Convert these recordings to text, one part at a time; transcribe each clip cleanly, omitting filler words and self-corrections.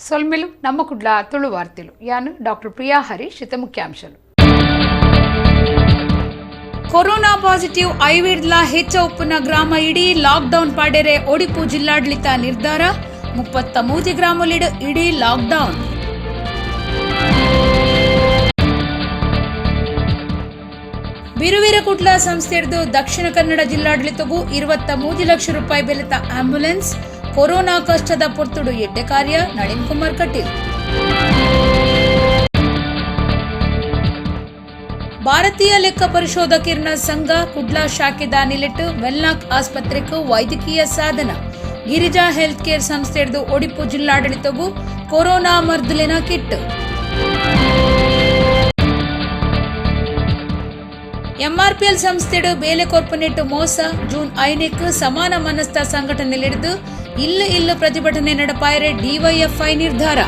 సొల్మెలు నమ్మకుడ్ల తుಳು వార్తలు యాను డాక్టర్ ప్రియా హరీష్ ముఖ్యాంశాలు. Corona positive ಐವಿಡ್ಲ ಹೆಚ್ಚ ಉಪ್ಪುನ ಗ್ರಾಮ ಇಡೀ ಲಾಕ್ಡೌನ್ ಪಾಡೆರೆ ಒಡಿಪು ಜಿಲ್ಲಾಡಳಿತ ನಿರ್ಧಾರ 33 ಗ್ರಾಮಲಿಡು ಇಡೀ ಲಾಕ್ಡೌನ್. ಬಿರುವಿರಕುಟ್ಲ ಸಂಸ್ಥೆಯದು ದಕ್ಷಿಣ ಕನ್ನಡ ಜಿಲ್ಲಾಡಳಿತಗೂ 23 ಲಕ್ಷ ರೂಪಾಯಿ ಬೆಲೆತ ಆಂಬ್ಯುಲೆನ್ಸ್. ಕೊರೋನಾ ಕಷ್ಟದ ಪೊರ್ತುಡು ಎಡ್ಡೆ ಕಾರ್ಯ ನಳಿನ್ ಕುಮಾರ್ ಕಟೀಲ್. ಭಾರತೀಯ ಲೆಕ್ಕ ಪರಿಶೋಧಕರ ಸಂಘ ಕುಡ್ಲ ಶಾಖೆ ದಾನಿಲೆಟ್ಟು ವೆಲ್ನಾಕ್ ಆಸ್ಪತ್ರೆಗೂ ವೈದ್ಯಕೀಯ ಸಾಧನ. Girija health care ಸಂಸ್ಥೆಯದು Odipu ಜಿಲ್ಲಾಡಳಿತಗೂ corona ಮರ್ದಲಿನ kit. MRPL ಸಂಸ್ಥೆಡು ಬೇಲೆ ಕೊರ್ಪೊನೇಟ್ ಮೋಸ. ಜೂನ್ 5 ಸಮಾನ ಮನಸ್ಥ ಸಂಘಟನೆಲಿಡಿದು ಇಲ್ಲ ಪ್ರತಿಭಟನೆ ನಡಪಾಯರೆ ಡಿವೈಎಫ್ಐ ನಿರ್ಧಾರ.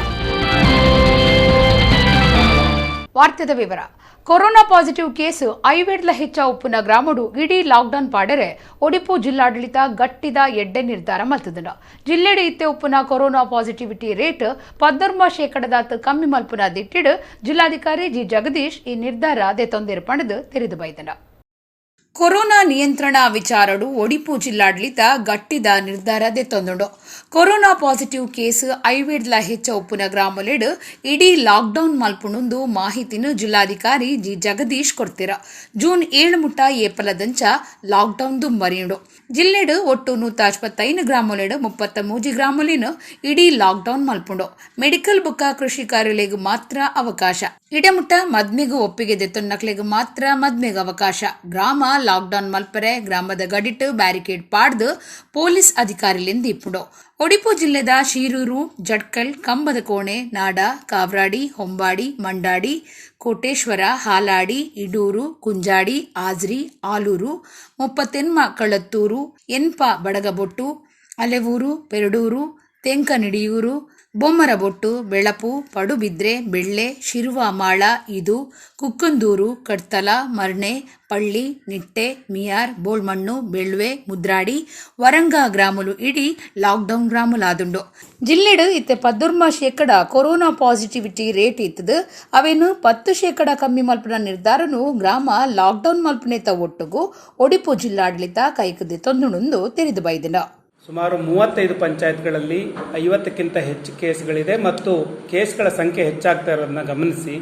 ವಾರ್ತೆದ ವಿವರ. ಕೊರೋನಾ ಪಾಸಿಟಿವ್ ಕೇಸು ಐವೇಡ್ಲ ಹೆಚ್ಚ ಉಪ್ಪುನ ಗ್ರಾಮಡು ಇಡೀ ಲಾಕ್ಡೌನ್ ಪಾಡರೆ ಒಡಿಪು ಜಿಲ್ಲಾಡಳಿತ ಗಟ್ಟಿದ ಎಡ್ಡೆ ನಿರ್ಧಾರ ಮಲ್ತದನ. ಜಿಲ್ಲೆಡೆ ಇತ್ತೆ ಉಪ್ಪುನ ಕೊರೋನಾ ಪಾಸಿಟಿವಿಟಿ ರೇಟ್ 14% ಕಮ್ಮಿ ಮಲ್ಪುನ ದಿಟ್ಟಿಡು ಜಿಲ್ಲಾಧಿಕಾರಿ ಜಿ ಜಗದೀಶ್ ಈ ನಿರ್ಧಾರ ದೆತೊಂದೆರು ಪಣದು ತೆರೆದು ಬೈದನ. ಕೊರೋನಾ ನಿಯಂತ್ರಣ ವಿಚಾರಡು ಒಡಿಪು ಜಿಲ್ಲಾಡಳಿತ ಗಟ್ಟಿದ ನಿರ್ಧಾರ ದೆತೊಂದುಂಡು. ಕೊರೋನಾ ಪಾಸಿಟಿವ್ ಕೇಸ್ ಐವೇಡ್ಲ ಹೆಚ್ಚ ಉಪ್ಪುನ ಗ್ರಾಮಲೆಡು ಇಡೀ ಲಾಕ್ಡೌನ್ ಮಲ್ಪುಣುಂದು ಮಾಹಿತಿನು ಜಿಲ್ಲಾಧಿಕಾರಿ ಜಿ ಜಗದೀಶ್ ಕೊಡ್ತಿರ. ಜೂನ್ 7 ಮುಟ್ಟ ಏಪಲದಂಚ ಲಾಕ್ಡೌನ್ ದುಂಬರಿಯುಂಡು. ಜಿಲ್ಲೆಡು ಒಟ್ಟು 155 ಗ್ರಾಮಲೆಡು 33 ಗ್ರಾಮಲಿನು ಇಡೀ ಲಾಕ್ಡೌನ್ ಮಲ್ಪುಂಡು. ಮೆಡಿಕಲ್ ಬುಕ್ಕ ಕೃಷಿ ಕಾರ್ಯಾಲಯಗೂ ಮಾತ್ರ ಅವಕಾಶ. ಇಡಮುಟ್ಟ ಮದ್ಮೆಗೂ ಒಪ್ಪಿಗೆ ದೆತ್ತೊನ್ನಕ್ಲೆಗೂ ಮಾತ್ರ ಮದ್ಮೆಗೆ ಅವಕಾಶ. ಗ್ರಾಮ ಲಾಕ್ಡೌನ್ ಮಲ್ಪರೆ ಗ್ರಾಮದ ಗಡಿಟ್ಟು ಬ್ಯಾರಿಕೇಡ್ ಪಾಡ್ದು ಪೊಲೀಸ್ ಅಧಿಕಾರಿಲಿಂದ ಇಪ್ಪುಡು. ಒಡಿಪು ಜಿಲ್ಲೆದ ಶೀರೂರು, ಜಡ್ಕಲ್, ಕಂಬದ ಕೋಣೆ, ನಾಡ, ಕಾವ್ರಾಡಿ, ಹೊಂಬಾಡಿ, ಮಂಡಾಡಿ, ಕೋಟೇಶ್ವರ, ಹಾಲಾಡಿ, ಇಡೂರು, ಕುಂಜಾಡಿ, ಆಜ್ರಿ, ಆಲೂರು, ಮುಪ್ಪತ್ತೆನ್ಮ ಕಳತ್ತೂರು, ಎನ್ಪ ಬಡಗಬೊಟ್ಟು, ಅಲೆವೂರು, ಪೆರಡೂರು, ತೆಂಕನಿಡಿಯೂರು, ಬೊಮ್ಮರಬೊಟ್ಟು, ಬೆಳಪು, ಪಡುಬಿದ್ರೆ, ಬೆಳ್ಳೆ, ಶಿರುವಾಮಾಳ, ಇದು, ಕುಕ್ಕಂದೂರು, ಕಡ್ತಲ, ಮರ್ಣೆ, ಪಳ್ಳಿ, ನಿಟ್ಟೆ, ಮಿಯಾರ್, ಬೋಳ್ಮಣ್ಣು, ಬೆಳ್ವೆ, ಮುದ್ರಾಡಿ, ವರಂಗ ಗ್ರಾಮುಲು ಇಡೀ ಲಾಕ್ಡೌನ್ ಗ್ರಾಮುಲಾದುಂಡು. ಜಿಲ್ಲೆಡು ಇತ್ತೆ 14% ಕೊರೋನಾ ಪಾಸಿಟಿವಿಟಿ ರೇಟ್ ಇತ್ತದು. ಅವೇನು 10% ಕಮ್ಮಿ ಮಲ್ಪನ ನಿರ್ಧಾರನು ಗ್ರಾಮ ಲಾಕ್ಡೌನ್ ಮಲ್ಪನೆತ ಒಟ್ಟುಗೂ ಒಡಿಪು ಜಿಲ್ಲಾಡಳಿತ ಕೈಕದೆ ತೊಂದುಂಡು ತೆರೆದು ಬೈದಿನ. ಸುಮಾರು 35 ಪಂಚಾಯತ್ಗಳಲ್ಲಿ 50ಕ್ಕಿಂತ ಹೆಚ್ಚು ಕೇಸ್ಗಳಿದೆ ಮತ್ತು ಕೇಸ್ಗಳ ಸಂಖ್ಯೆ ಹೆಚ್ಚಾಗ್ತಾ ಇರೋದನ್ನ ಗಮನಿಸಿ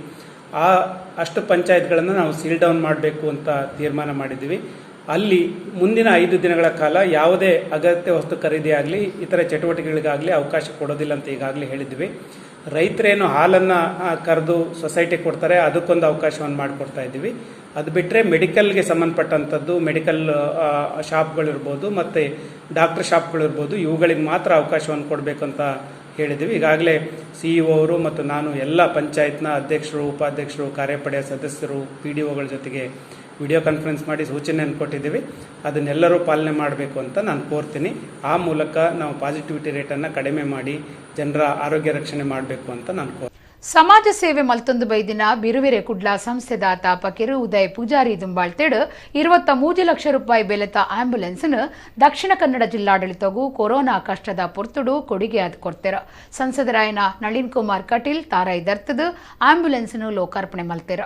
ಅಷ್ಟು ಪಂಚಾಯತ್ಗಳನ್ನು ನಾವು ಸೀಲ್ ಡೌನ್ ಮಾಡಬೇಕು ಅಂತ ತೀರ್ಮಾನ ಮಾಡಿದ್ದೀವಿ. ಅಲ್ಲಿ ಮುಂದಿನ 5 ದಿನಗಳ ಕಾಲ ಯಾವುದೇ ಅಗತ್ಯ ವಸ್ತು ಖರೀದಿ ಆಗಲಿ ಇತರ ಚಟುವಟಿಕೆಗಳಿಗಾಗಲಿ ಅವಕಾಶ ಕೊಡೋದಿಲ್ಲ ಅಂತ ಈಗಾಗಲೇ ಹೇಳಿದ್ವಿ. ರೈತರೇನು ಹಾಲನ್ನು ಕರೆದು ಸೊಸೈಟಿ ಕೊಡ್ತಾರೆ, ಅದಕ್ಕೊಂದು ಅವಕಾಶವನ್ನು ಮಾಡಿಕೊಡ್ತಾ ಇದ್ದೀವಿ. ಅದು ಬಿಟ್ಟರೆ ಮೆಡಿಕಲ್ಗೆ ಸಂಬಂಧಪಟ್ಟಂಥದ್ದು ಮೆಡಿಕಲ್ ಶಾಪ್ಗಳಿರ್ಬೋದು ಮತ್ತು ಡಾಕ್ಟರ್ ಶಾಪ್ಗಳಿರ್ಬೋದು, ಇವುಗಳಿಗೆ ಮಾತ್ರ ಅವಕಾಶವನ್ನು ಕೊಡಬೇಕಂತ ಹೇಳಿದ್ದೀವಿ. ಈಗಾಗಲೇ CEO ಅವರು ಮತ್ತು ನಾನು ಎಲ್ಲ ಪಂಚಾಯತ್ನ ಅಧ್ಯಕ್ಷರು, ಉಪಾಧ್ಯಕ್ಷರು, ಕಾರ್ಯಪಡೆಯ ಸದಸ್ಯರು, PDOಗಳ ಜೊತೆಗೆ ವಿಡಿಯೋ ಕಾನ್ಫರೆನ್ಸ್ ಮಾಡಿ ಸೂಚನೆಯನ್ನು ಕೊಟ್ಟಿದ್ದೀವಿ. ಅದನ್ನೆಲ್ಲರೂ ಪಾಲನೆ ಮಾಡಬೇಕು ಅಂತ ನಾನು ಕೋರ್ತೀನಿ. ಆ ಮೂಲಕ ನಾವು ಪಾಸಿಟಿವಿಟಿ ರೇಟನ್ನು ಕಡಿಮೆ ಮಾಡಿ ಜನರ ಆರೋಗ್ಯ ರಕ್ಷಣೆ ಮಾಡಬೇಕು ಅಂತ ನಾನು ಕೋರ್ತೀನಿ. ಸಮಾಜ ಸೇವೆ ಮಲ್ತೊಂದು ಬೈದಿನ ಬಿರುವೆರೆ ಕುಡ್ಲ ಸಂಸ್ಥೆದ ತಾಪಕಿರು ಉದಯ್ ಪೂಜಾರಿ ದುಂಬಾಳ್ತೆಡು 23 ಲಕ್ಷ ರೂಪಾಯಿ ಬೆಲೆತ ಆಂಬ್ಯುಲೆನ್ಸ್ ದಕ್ಷಿಣ ಕನ್ನಡ ಜಿಲ್ಲಾಡಳಿತಗೂ ಕೊರೋನಾ ಕಷ್ಟದ ಪೊರ್ತುಡು ಕೊಡುಗೆ ಕೊಡ್ತೆರ. ಸಂಸದರಾಯನ ನಳಿನ್ ಕುಮಾರ್ ಕಟೀಲ್ ತಾರಾಯಿ ದರ್ತದು ಆಂಬ್ಯುಲೆನ್ಸ್ ಲೋಕಾರ್ಪಣೆ ಮಲ್ತೆರ.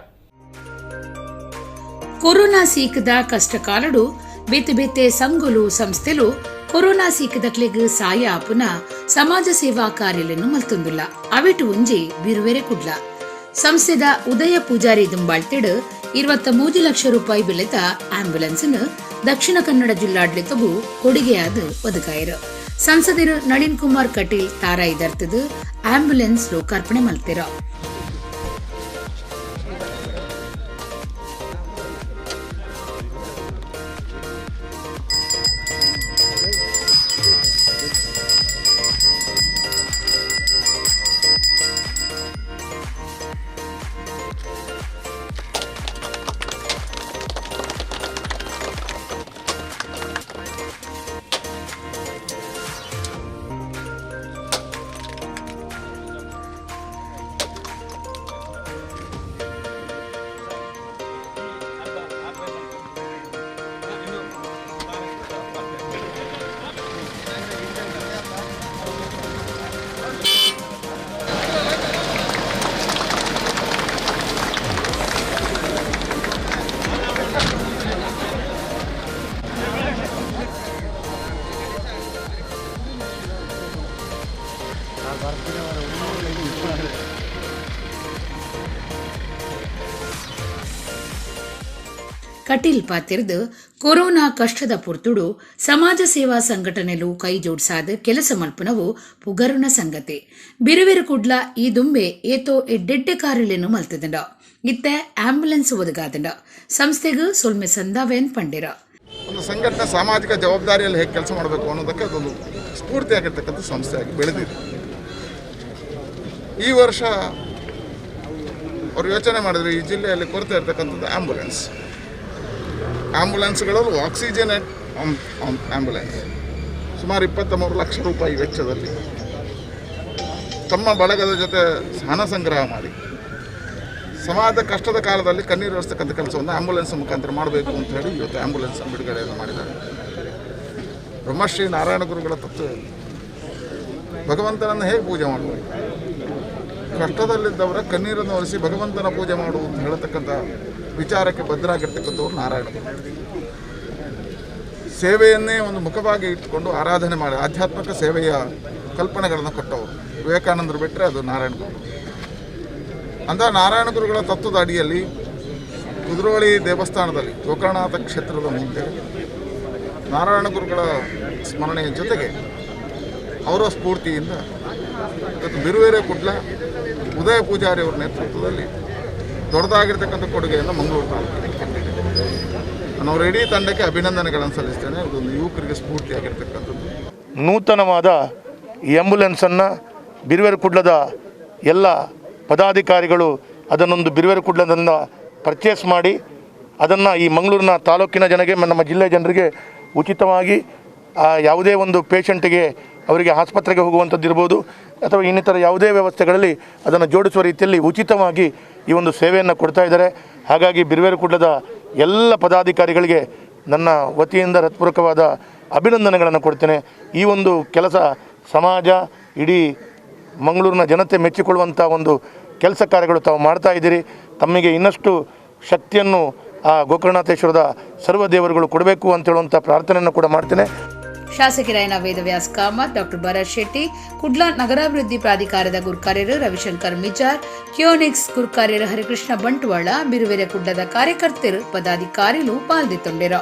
ಕೊರೋನಾ ಸೀಕದ ಕಷ್ಟ ಕಾಲಡು ಬೇತೆ ಬೇತೆ ಸಂಘಲು ಸಂಸ್ಥೆಲು ಕೊರೋನಾ ಸೀಕದಕ್ಲೆಗ್ ಸಾಯ ಆಪುನ ಸಮಾಜ ಸೇವಾ ಕಾರ್ಯలను ಮಲ್ತೊಂದುಲ್ಲ. ಅವಿಟು ಒಂಜಿ ಬಿರುವೆರೆ ಕುಡ್ಲ ಸಂಸ್ಥೆದ ಉದಯ ಪೂಜಾರಿ ದುಂಬಾಳ್ತೆಡು 23 ಲಕ್ಷ ರೂಪಾಯಿ ಬೆಲೆತ ಆಂಬ್ಯುಲೆನ್ಸ್ ದಕ್ಷಿಣ ಕನ್ನಡ ಜಿಲ್ಲಾಡಳಿತಗೂ ಕೊಡುಗೆಯಾದ ಒದಗಾಯರು. ಸಂಸದರು ನಳಿನ್ ಕುಮಾರ್ ಕಟೀಲ್ ತಾರಾಯಿ ದರ್ತದು ಆಂಬ್ಯುಲೆನ್ಸ್ ಲೋಕಾರ್ಪಣೆ ಮಲ್ತೆರ. ಕಟೀಲ್ ಪಾತಿರ್ದು ಕೊರೋನಾ ಕಷ್ಟದ ಪುರ್ತುಡು ಸಮಾಜ ಸೇವಾ ಸಂಘಟನೆಲು ಕೈ ಜೋಡ್ಸಾದ ಕೆಲಸ ಮಲ್ಪನವು ಪುಗರುನ ಸಂಗತಿ ಬಿರುವಿರು ಕುಡ್ಲ ಈ ದುಂಬೆ ಏತೋ ಎಡ್ಡೆಡ್ಡೆ ಕಾರಿಲೇನು ಮಲ್ತದಂಡ ಇತ್ತೆ ಆಂಬ್ಯುಲೆನ್ಸ್ ಒದಗಾದಂಡ ಸಂಸ್ಥೆಗೂ ಸೊಲ್ಮೆ ಸಂದಾವೇನ್ ಪಂಡಿರ ಒಂದು ಸಂಘಟನೆ ಸಾಮಾಜಿಕ ಜವಾಬ್ದಾರಿಯಲ್ಲಿ ಹೇಗೆ ಕೆಲಸ ಮಾಡಬೇಕು ಅನ್ನೋದಕ್ಕೆ ಅದೊಂದು ಸ್ಫೂರ್ತಿಯಾಗಿರ್ತಕ್ಕಂಥ ಸಂಸ್ಥೆಯಾಗಿ ಬೆಳೆದಿದೆ. ಈ ವರ್ಷ ಅವರು ಯೋಚನೆ ಮಾಡಿದರೆ ಈ ಜಿಲ್ಲೆಯಲ್ಲಿ ಕೊರತೆ ಇರತಕ್ಕಂಥದ್ದು ಆ್ಯಂಬುಲೆನ್ಸ್ಗಳಲ್ಲೂ ಆಕ್ಸಿಜನೇಟ್ ಆ್ಯಂಬುಲೆನ್ಸ್ ಸುಮಾರು 23 ಲಕ್ಷ ರೂಪಾಯಿ ವೆಚ್ಚದಲ್ಲಿ ತಮ್ಮ ಬಳಗದ ಜೊತೆ ಹಣ ಸಂಗ್ರಹ ಮಾಡಿ ಸಮಾಜದ ಕಷ್ಟದ ಕಾಲದಲ್ಲಿ ಕಣ್ಣೀರು ಒರೆಸ್ತಕ್ಕಂಥ ಕೆಲಸವನ್ನು ಆ್ಯಂಬುಲೆನ್ಸ್ ಮುಖಾಂತರ ಮಾಡಬೇಕು ಅಂತ ಹೇಳಿ ಇವತ್ತು ಆ್ಯಂಬುಲೆನ್ಸ್ ಬಿಡುಗಡೆಯನ್ನು ಮಾಡಿದ್ದಾರೆ. ಬ್ರಹ್ಮಶ್ರೀ ನಾರಾಯಣ ಗುರುಗಳ ತತ್ವ ಭಗವಂತನನ್ನು ಹೇಗೆ ಪೂಜೆ ಮಾಡಬೇಕು, ಕಷ್ಟದಲ್ಲಿದ್ದವರ ಕಣ್ಣೀರನ್ನು ಒರೆಸಿ ಭಗವಂತನ ಪೂಜೆ ಮಾಡು ಅಂತ ಹೇಳತಕ್ಕಂಥ ವಿಚಾರಕ್ಕೆ ಬದ್ಧರಾಗಿರ್ತಕ್ಕಂಥವ್ರು ನಾರಾಯಣ ಗುರು. ಸೇವೆಯನ್ನೇ ಒಂದು ಮುಖವಾಗಿ ಇಟ್ಟುಕೊಂಡು ಆರಾಧನೆ ಮಾಡಿ ಆಧ್ಯಾತ್ಮಿಕ ಸೇವೆಯ ಕಲ್ಪನೆಗಳನ್ನು ಕೊಟ್ಟವರು ವಿವೇಕಾನಂದರು ಬಿಟ್ಟರೆ ಅದು ನಾರಾಯಣ ಗುರು. ಅಂಥ ನಾರಾಯಣ ಗುರುಗಳ ತತ್ವದ ಅಡಿಯಲ್ಲಿ ಕುದ್ರೋಳಿ ದೇವಸ್ಥಾನದಲ್ಲಿ ಗೋಕರ್ಣನಾಥ ಕ್ಷೇತ್ರದ ಮುಂದೆ ನಾರಾಯಣ ಗುರುಗಳ ಸ್ಮರಣೆಯ ಜೊತೆಗೆ ಅವರ ಸ್ಫೂರ್ತಿಯಿಂದ ಇವತ್ತು ಬಿರುವೇರೆ ಕುಡ್ಲ ಉದಯ ಪೂಜಾರಿ ಅವರ ನೇತೃತ್ವದಲ್ಲಿ ದೊಡ್ಡದಾಗಿರ್ತಕ್ಕಂಥ ಕೊಡುಗೆಯನ್ನು ಮಂಗಳೂರು ತಾಲೂಕಿಗೆ ಕೊಟ್ಟಿದೆ. ನಾನು ಅವರ ಇಡೀ ತಂಡಕ್ಕೆ ಅಭಿನಂದನೆಗಳನ್ನು ಸಲ್ಲಿಸ್ತೇನೆ. ಇದೊಂದು ಯುವಕರಿಗೆ ಸ್ಫೂರ್ತಿಯಾಗಿರ್ತಕ್ಕಂಥದ್ದು. ನೂತನವಾದ ಈ ಆ್ಯಂಬುಲೆನ್ಸನ್ನು ಬಿರುವೇರು ಕುಡ್ಲದ ಎಲ್ಲ ಪದಾಧಿಕಾರಿಗಳು ಅದನ್ನೊಂದು ಬಿರುವೇರು ಕುಡ್ಲದಿಂದ ಪರ್ಚೇಸ್ ಮಾಡಿ ಅದನ್ನು ಈ ಮಂಗಳೂರಿನ ತಾಲೂಕಿನ ಜನಗೆ ನಮ್ಮ ಜಿಲ್ಲೆಯ ಜನರಿಗೆ ಉಚಿತವಾಗಿ ಯಾವುದೇ ಒಂದು ಪೇಷಂಟಿಗೆ ಅವರಿಗೆ ಆಸ್ಪತ್ರೆಗೆ ಹೋಗುವಂಥದ್ದು ಇರ್ಬೋದು ಅಥವಾ ಇನ್ನಿತರ ಯಾವುದೇ ವ್ಯವಸ್ಥೆಗಳಲ್ಲಿ ಅದನ್ನು ಜೋಡಿಸುವ ರೀತಿಯಲ್ಲಿ ಉಚಿತವಾಗಿ ಈ ಒಂದು ಸೇವೆಯನ್ನು ಕೊಡ್ತಾ ಇದ್ದಾರೆ. ಹಾಗಾಗಿ ಬಿರುವೇರು ಕುಡ್ಲದ ಎಲ್ಲ ಪದಾಧಿಕಾರಿಗಳಿಗೆ ನನ್ನ ವತಿಯಿಂದ ಹೃತ್ಪೂರ್ವಕವಾದ ಅಭಿನಂದನೆಗಳನ್ನು ಕೊಡ್ತೇನೆ. ಈ ಒಂದು ಕೆಲಸ ಸಮಾಜ ಇಡೀ ಮಂಗಳೂರಿನ ಜನತೆ ಮೆಚ್ಚಿಕೊಳ್ಳುವಂಥ ಒಂದು ಕೆಲಸ ಕಾರ್ಯಗಳು ತಾವು ಮಾಡ್ತಾ ಇದ್ದೀರಿ. ತಮಗೆ ಇನ್ನಷ್ಟು ಶಕ್ತಿಯನ್ನು ಆ ಗೋಕರ್ಣನಾಥೇಶ್ವರದ ಸರ್ವ ದೇವರುಗಳು ಕೊಡಬೇಕು ಅಂತ ಹೇಳುವಂಥ ಪ್ರಾರ್ಥನೆಯನ್ನು ಕೂಡ ಮಾಡ್ತೇನೆ. ಶಾಸಕರಾಯನ ವೇದವ್ಯಾಸ್ ಕಾಮತ್, ಡಾಕ್ಟರ್ ಭರತ್ ಶೆಟ್ಟಿ, ಕುಡ್ಲ ನಗರಾಭಿವೃದ್ಧಿ ಪ್ರಾಧಿಕಾರದ ಗುರುಕಾರ್ಯರು ರವಿಶಂಕರ್ ಮಿಜಾರ್, ಕ್ಯೋನಿಕ್ಸ್ ಗುರುಕಾರ್ಯರು ಹರಿಕೃಷ್ಣ ಬಂಟ್ವಾಳ, ಬಿರುವೆರೆ ಕುಡ್ಲದ ಕಾರ್ಯಕರ್ತರು ಪದಾಧಿಕಾರಿಗಳು ಪಾಲ್ಗೊಂಡಿರ.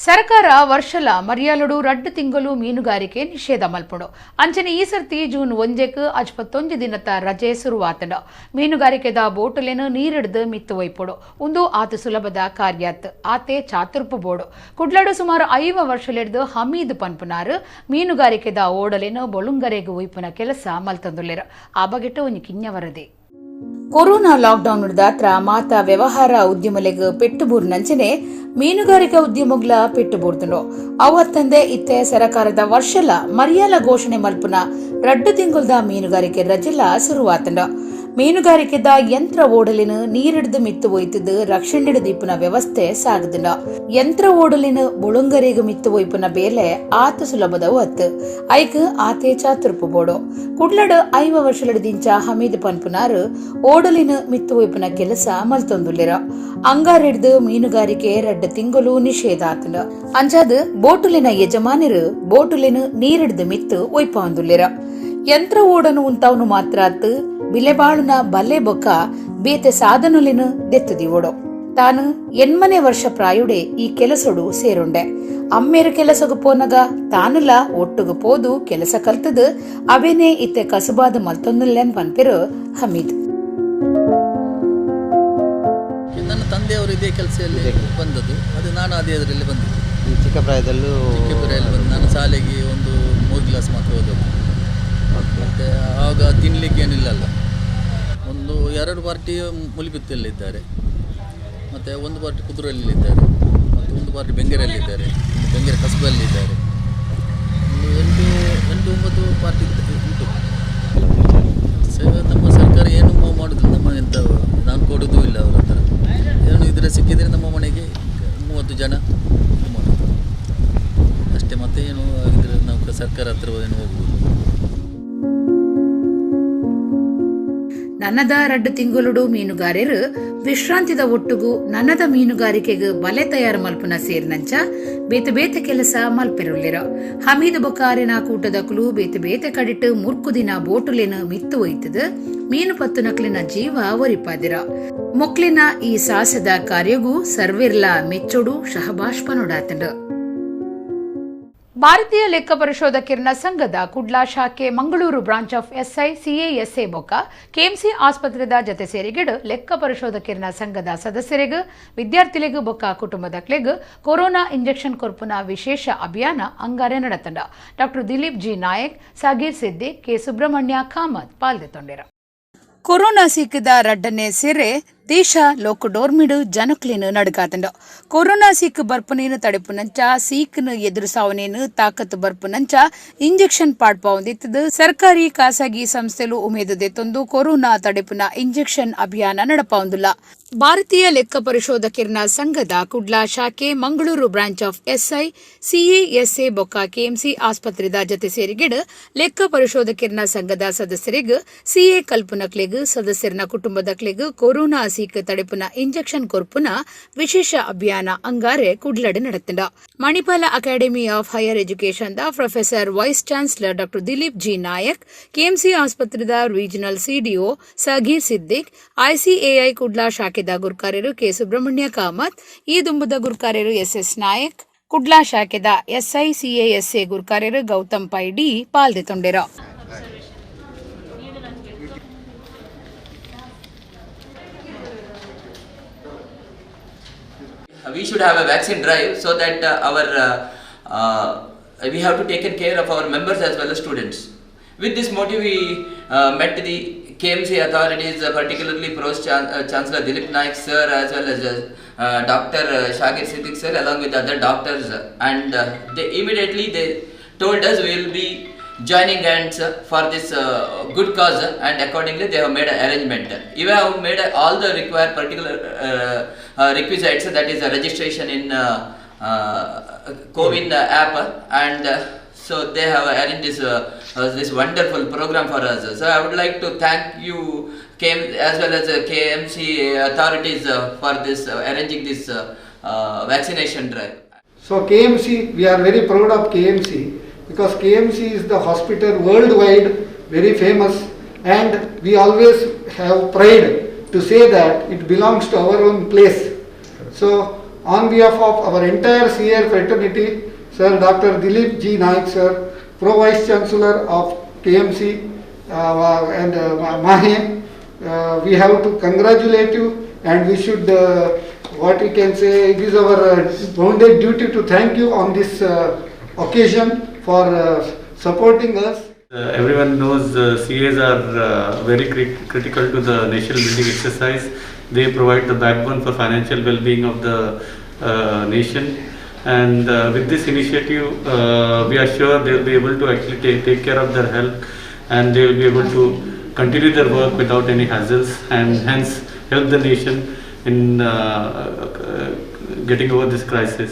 ಸರ್ಕಾರ ವರ್ಷಲ ಮರ್ಯಾಲಡು 2 ತಿಂಗಳು ಮೀನುಗಾರಿಕೆ ನಿಷೇಧ ಮಲ್ಪಡು ಅಂಚನೆ ಈ ಸರ್ತಿ ಜೂನ್ 1ಕ್ಕೆ 51 ದಿನದ ರಜೆ ಶುರುವಾತಂಡ. ಮೀನುಗಾರಿಕೆದ ಬೋಟುಲೆನು ನೀರಿಡ್ದು ಮಿತ್ತು ಒಯ್ಪಡು ಒಂದು ಆತ ಸುಲಭದ ಕಾರ್ಯಾತ್ ಆತೆ ಚಾತುರ್ಪು ಬೋಡು ಕುಡ್ಲಡು ಸುಮಾರು 5 ವರ್ಷಲಿಡ್ದು ಹಮೀದ್ ಪನ್ಪುನಾರು ಮೀನುಗಾರಿಕೆದ ಓಡಲೆನು ಬೊಳುಂಗರೆಗೆ ಒಯ್ಪುನ ಕೆಲಸ ಮಲ್ತಂದುಲ್ಲೆರ. ಆ ಬಗೆಟ್ಟು ಒಂದು ಕಿನ್ಯ ವರದಿ. ಕೊರೋನಾ ಲಾಕ್ಡೌನ್ ದಾತ್ರ ಮಾತಾ ವ್ಯವಹಾರ ಉದ್ಯಮಲೆಗ್ ಪೆಟ್ಟುಬೂರ್ ನಂಚನೆ ಮೀನುಗಾರಿಕಾ ಉದ್ಯಮಗ್ಲ ಪೆಟ್ಟುಬೂರ್ದುಂಡು ಅವತ್ತಂದೆ ಇತ್ತೆ ಸರಕಾರದ ವರ್ಷಲ ಮರ್ಯಾಲ ಘೋಷಣೆ ಮಲ್ಪುನ 2 ತಿಂಗಳದ ಮೀನುಗಾರಿಕೆ ರಜೆಲ ಶುರುವಾತಂಡ. ಮೀನುಗಾರಿಕೆದ ಯಂತ್ರ ಓಡಲಿನ ನೀರಿಡ್ದು ಮಿತ್ತು ಒಯ್ತದ್ದು ರಕ್ಷಣೆಡು ದೀಪನ ವ್ಯವಸ್ಥೆ ಸಾಗದಿಲ್ಲ. ಯಂತ್ರ ಓಡಲಿನ ಬುಳುಂಗರೆಗೆ ಮಿತ್ತು ಒಯ್ಪುನ ಬೇಲೆ ಆತ ಸುಲಭದ ಒತ್ತು ಐಕ್ ಆತೆ ಚಾತುರ್ಪು ಬೋಡು ಕುಡ್ಲಡು 5 ವರ್ಷಲಡಿದಿಂಚ ಹಮೀದ್ ಪನ್ಪುನಾರು ಓಡಲಿನ ಮಿತ್ತು ಒಯ್ಪುನ ಕೆಲಸ ಮಲ್ತೊಂದುಲ್ಲಿರ. ಅಂಗಾರಿಡ್ದು ಮೀನುಗಾರಿಕೆ 2 ತಿಂಗಳು ನಿಷೇಧ ಆತಂಡ. ಅಂಚಾದ ಬೋಟುಲಿನ ಯಜಮಾನಿರು ಬೋಟುಲಿನ ನೀರಿಡ್ದು ಮಿತ್ತು ಒಯ್ಪಂದುಲ್ಲಿರ. ಯಂತ್ರ ಓಡನು ಉಂತವನು ಮಾತ್ರ ಆತ್ ಬಿಲೆಬಾಳುನ ಬಲ್ಲೆ ಬೊಕ್ಕ ಬೇತೆ ಸಾಧನುಲಿನ ದೆತ್ತದಿ ಓಡೋ. ತಾನು 8ನೇ ವರ್ಷ ಪ್ರಾಯುಡೆ ಈ ಕೆಲಸಡು ಸೇರುಂಡೆ. ಅಮ್ಮೇರು ಕೆಲಸಗು ಪೋನಗ ತಾನುಲ ಒಟ್ಟುಗು ಪೋದು ಕೆಲಸ ಕಲ್ತದು ಅವೇನೇ ಇತ್ತೆ ಕಸುಬಾದ ಮಲ್ತೊಂದುಲ್ಲೆನ್ ಪನ್ಪಿರು ಹಮೀದ್. ನನ್ನ ತಂದೆಯವರು ಇದೇ ಕೆಲಸದಲ್ಲಿ ಬಂದದ್ದು, ಅದು ನಾನು ಅದೇ ಅದರಲ್ಲಿ ಬಂದಿದ್ದು. ಚಿಕ್ಕ ಪ್ರಾಯದಲ್ಲೂ ಬಂದು ನಾನು ಶಾಲೆಗೆ ಒಂದು 3 ಕ್ಲಾಸ್ ಮಾತ್ರ ಓದೋದು. ಮತ್ತು ಆಗ ತಿನ್ನಲಿಕ್ಕೆ ಏನಿಲ್ಲಲ್ಲ. ಒಂದು 2 ಪಾರ್ಟಿ ಮುಲಿಬಿತ್ತಲ್ಲಿದ್ದಾರೆ, ಮತ್ತು 1 ಪಾರ್ಟಿ ಕುದುರೆಯಲ್ಲಿದ್ದಾರೆ, ಮತ್ತು 1 ಪಾರ್ಟಿ ಬೆಂಗೆರಲ್ಲಿದ್ದಾರೆ, ಬೆಂಗೆರೆ ಕಸಬಲ್ಲಿದ್ದಾರೆ. ಒಂದು 8-9 ಪಾರ್ಟಿ ಉಂಟು. ನಮ್ಮ ಸರ್ಕಾರ ಏನು ಮಾಡೋದಿಲ್ಲ. ನಮ್ಮ ಎಂತ ನಾನು ಕೊಡೋದು ಇಲ್ಲ ಅವ್ರ ಹತ್ರ. ಏನು ಇದ್ರೆ ಸಿಕ್ಕಿದರೆ ನಮ್ಮ ಮನೆಗೆ 30 ಜನ ಮಾಡೋದು ಅಷ್ಟೇ. ಮತ್ತೆ ಏನು ಆಗಿದ್ರೆ ನಾವು ಸರ್ಕಾರ ಹತ್ರ ಏನು ಹೋಗ್ಬೋದು. ನನ್ನದ 2 ತಿಂಗಳು ಮೀನುಗಾರರು ವಿಶ್ರಾಂತಿದ ಒಟ್ಟುಗು ನನ್ನದ ಮೀನುಗಾರಿಕೆಗೆ ಬಲೆ ತಯಾರು ಮಲ್ಪುನ ಸೇರಿನಂಚ ಬೇತೆ ಕೆಲಸ ಮಲ್ಪೆರುಳ್ಳಿರ ಹಮೀದ್ ಬೊಕಾರಿನ ಕೂಟದಕುಲು ಬೇತೆ ಕಡಿಟ್ಟು 3 ದಿನ ಬೋಟುಲಿನ ಮಿತ್ತು ಒಯ್ತದ ಮೀನು ಪತ್ತು ನಕ್ಲಿನ ಜೀವ ಒರಿಪಾದಿರ ಮೊಕ್ಲಿನ ಈ ಸಾಹಸದ ಕಾರ್ಯಗೂ ಸರ್ವಿರ್ಲ ಮೆಚ್ಚೊಡು ಶಹಬಾಷ್ ಪನೊಡಾತಂಡ. ಭಾರತೀಯ ಲೆಕ್ಕ ಪರಿಶೋಧಕರ ಸಂಘದ ಕುಡ್ಲಾ ಶಾಖೆ Mangaluru branch of SI CASA ಬೊಕ್ಕ ಕೆಎಂಸಿ ಆಸ್ಪತ್ರೆದ ಜತೆ ಸೇರಿಗಿಡು ಲೆಕ್ಕ ಪರಿಶೋಧಕರ ಸಂಘದ ಸದಸ್ಯರಿಗೂ ವಿದ್ಯಾರ್ಥಿಗಳಿಗೂ ಬೊಕ್ಕ ಕುಟುಂಬದಕ್ಲೆಗೂ ಕೊರೋನಾ ಇಂಜೆಕ್ಷನ್ ಕೊರ್ಪುನ ವಿಶೇಷ ಅಭಿಯಾನ ಅಂಗಾರೆ ನಡೆತಂಡ. Doctor Dilip G Nayak, Sagir Siddiq, K Subrahmanya Kamath ಪಾಲ್ಗೊಂಡಿರ. ಕೊರೋನಾ ಸಿಕ್ಕದ ರಡ್ಡನೆ ಸೇರೆ ದೇಶ ಲೋಕಡೋರ್ಮಿಡು ಜನಕ್ಲೇನು ನಡುಗಾತಂಡ. ಕೊರೋನಾ ಸಿಕ್ ಬರ್ಪನೇನು ತಡೆಪುನಂಚ ಸೀಕ್ನು ಎದುರು ಸಾವನೇನು ತಾಕತ್ತು ಬರ್ಪುನಂಚ ಇಂಜೆಕ್ಷನ್ ಪಾಡ್ಪಾವಂದಿತ್ತದು ಸರ್ಕಾರಿ ಖಾಸಗಿ ಸಂಸ್ಥೆಲು ಉಮೇದುದೆತ್ತೊಂದು ಕೊರೋನಾ ತಡೆಪುನ ಇಂಜೆಕ್ಷನ್ ಅಭಿಯಾನ ನಡಪಾವಂದಿಲ್ಲ. ಭಾರತೀಯ ಲೆಕ್ಕ ಪರಿಶೋಧಕರ ಸಂಘದ ಕುಡ್ಲಾ ಶಾಖೆ Mangaluru branch of SI CASA ಬೊಕ್ಕ ಕೆಎಂಸಿ ಆಸ್ಪತ್ರೆದ ಜತೆ ಸೇರಿಗಿಡು ಲೆಕ್ಕ ಪರಿಶೋಧಕರ ಸಂಘದ ಸದಸ್ಯರಿಗೂ ಸಿಎ ಕಲ್ಪನಕ್ಲೆಗೂ ಸದಸ್ಯರನ ಕುಟುಂಬದಕ್ಲೆಗೂ ಕೊರೋನಾ ಸೀಕ್ ತಡೆಪುನ ಇಂಜೆಕ್ಷನ್ ಕೊರ್ಪುನ ವಿಶೇಷ ಅಭಿಯಾನ ಅಂಗಾರೆ ಕುಡ್ಲಡೆ ನಡೆತಂಡ. Manipal academy of higher education ದ professor vice chancellor doctor Dilip G Nayak, KMC ಆಸ್ಪತ್ರೆದ regional CDO Sageer Siddiq, ICAI Kudla ಶಾಖೆದ ಗುರುಕಾರ್ಯರು ಕೆ ಸುಬ್ರಹ್ಮಣ್ಯ ಕಾಮತ್, ಈ ದುಂಬುದ ಗುರುಕಾರ್ಯರು ಎಸ್ಎಸ್ ನಾಯಕ್, ಕುಡ್ಲಾ ಶಾಖೆದ ಎಸ್ಐ ಸಿಎಎಸ್ಎ ಗುರುಕಾರ್ಯರು Gautam ಪೈಡಿ ಪಾಲ್ಗೊಂಡಿರ. We should have a vaccine drive so that we have to take care of our members as well as students. With this motive, we met the KMC authorities, particularly Pros Chancellor Dilip Naik sir as well as Dr. Shagir Siddiq sir along with other doctors, and they immediately told us we will be joining hands for this good cause, and accordingly they have made an arrangement. We have made all the required particular requisites, that is registration in CoWIN app, and so they have arranged this wonderful program for us. So I would like to thank you as well as KMC authorities for this arranging this vaccination drive. So KMC, we are very proud of KMC because KMC is the hospital worldwide very famous, and we always have pride to say that it belongs to our own place. So on behalf of our entire CR fraternity, Sir Dr. Dilip G Naik sir, Pro Vice Chancellor of KMC and Mahe, we have to congratulate you, and we should what we can say, it is our bounden duty to thank you on this occasion for supporting us. Everyone knows CAs are very critical to the nation building exercise. They provide the backbone for financial well-being of the nation, and with this initiative we are sure they will be able to actually take care of their health, and they will be able to continue their work without any hassles, and hence help the nation in getting over this crisis.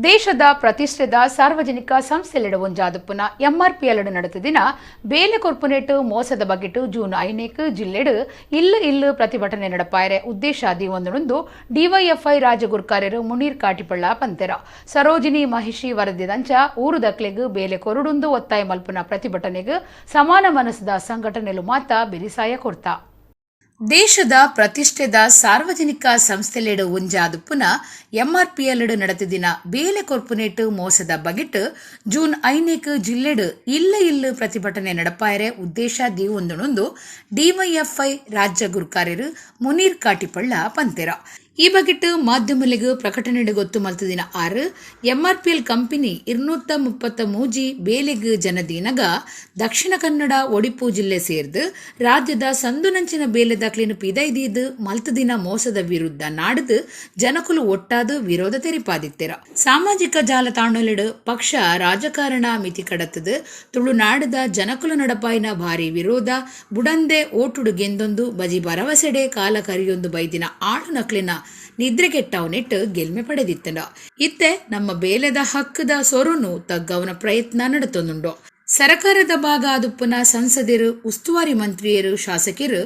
ದೇಶದ ಪ್ರತಿಷ್ಠಿತ ಸಾರ್ವಜನಿಕ ಸಂಸ್ಥೆಲೆಡ ಒಂಜಾದುಪ್ಪುನ MRPL ನಡೆತದಿನ ಬೇಲೆ ಕೊರ್ಪುನೇಟ್ ಮೋಸದ ಬಗೆಟ್ June 5 ಜಿಲ್ಲೆಡು ಇಲ್ಲು ಪ್ರತಿಭಟನೆ ನಡಪಾಯರೆ ಉದ್ದೇಶಾದಿ ಒಂದೊಂದು DYFI ರಾಜ್ಯ ಗುರುಕಾರ್ಯರು ಮುನೀರ್ ಕಾಟಿಪಳ್ಳ ಪಂತೆರ ಸರೋಜಿನಿ ಮಹಿಷಿ ವರದಿದಂಚ ಊರು ದಕ್ಲೆಗ್ ಬೇಲೆ ಕೊರಡುಂದು ಒತ್ತಾಯ ಮಲ್ಪುನ ಪ್ರತಿಭಟನೆಗೆ ಸಮಾನ ಮನಸ್ಸದ ಸಂಘಟನೆಲು ಮಾತ ಬಿರಿಸಾಯ ಕೊರ್ತಾ. ದೇಶದ ಪ್ರತಿಷ್ಠಿತ ಸಾರ್ವಜನಿಕ ಸಂಸ್ಥೆಲೆಡು ಒಂಜಾದುಪ್ಪುನ ಎಂಆರ್ಪಿಎಲ್ ನಡೆತಿದಿನ ಬೇಲೆ ಕೊರ್ಪುನೇಟ್ ಮೋಸದ ಬಗೆಟ್ ಜೂನ್ 5 ಜಿಲ್ಲೆಡು ಇಲ್ಲು ಪ್ರತಿಭಟನೆ ನಡಪಾಯರೆ ಉದ್ದೇಶಾದಿ ಒಂದೊಂದು ಡಿವೈಎಫ್ಐ ರಾಜ್ಯ ಗುರುಕಾರ್ಯರು ಮುನೀರ್ ಕಾಟಿಪಳ್ಳ ಪಂತೆರ. ಈ ಬಗೆಟ್ ಮಾಧ್ಯಮಲಿಗೂ ಪ್ರಕಟಣೆ ಗೊತ್ತು ಮಲ್ತದಿನ 6 ಎಂಆರ್ಪಿಎಲ್ ಕಂಪನಿ 233 ಬೇಲೆಗ್ ಜನದೀನಗ ದಕ್ಷಿಣ ಕನ್ನಡ ಒಡಿಪು ಜಿಲ್ಲೆ ಸೇರ್ದು ರಾಜ್ಯದ ಸಂದುನಂಚಿನ ಬೇಲೆ ದಾಖಲೆನು ಪಿದೈದೀದು ಮಲ್ತದಿನ ಮೋಸದ ವಿರುದ್ಧ ನಾಡ್ದು ಜನಕುಲು ಒಟ್ಟಾದು ವಿರೋಧ ತೆರಿಪಾದಿತ್ತೆರ. ಸಾಮಾಜಿಕ ಜಾಲತಾಣಲೆಡು ಪಕ್ಷ ರಾಜಕಾರಣ ಮಿತಿ ಕಡತದು ತುಳುನಾಡದ ಜನಕುಲು ನಡಪಾಯಿನ ಭಾರಿ ವಿರೋಧ ಬುಡಂದೆ ಓಟುಡು ಗೆಂದೊಂದು ಬಜಿ ಭರವಸೆಡೆ ಕಾಲ ಕರಿಯೊಂದು ಬೈದಿನ ಆಳು ನಕ್ಲಿನ ನಿದ್ರೆಗೆಟ್ಟವನೆಟ್ಟು ಗೆಲ್ಮೆ ಪಡೆದಿತ್ತಂಡ. ಇತ್ತೆ ನಮ್ಮ ಬೇಲೆದ ಹಕ್ಕದ ಸೊರುನು ತಗ್ಗವನ ಪ್ರಯತ್ನ ನಡೆತೊಂದುಂಡು. ಸರಕಾರದ ಭಾಗ ಆದುಪ್ಪನ ಸಂಸದರು, ಉಸ್ತುವಾರಿ ಮಂತ್ರಿಯರು, ಶಾಸಕರು,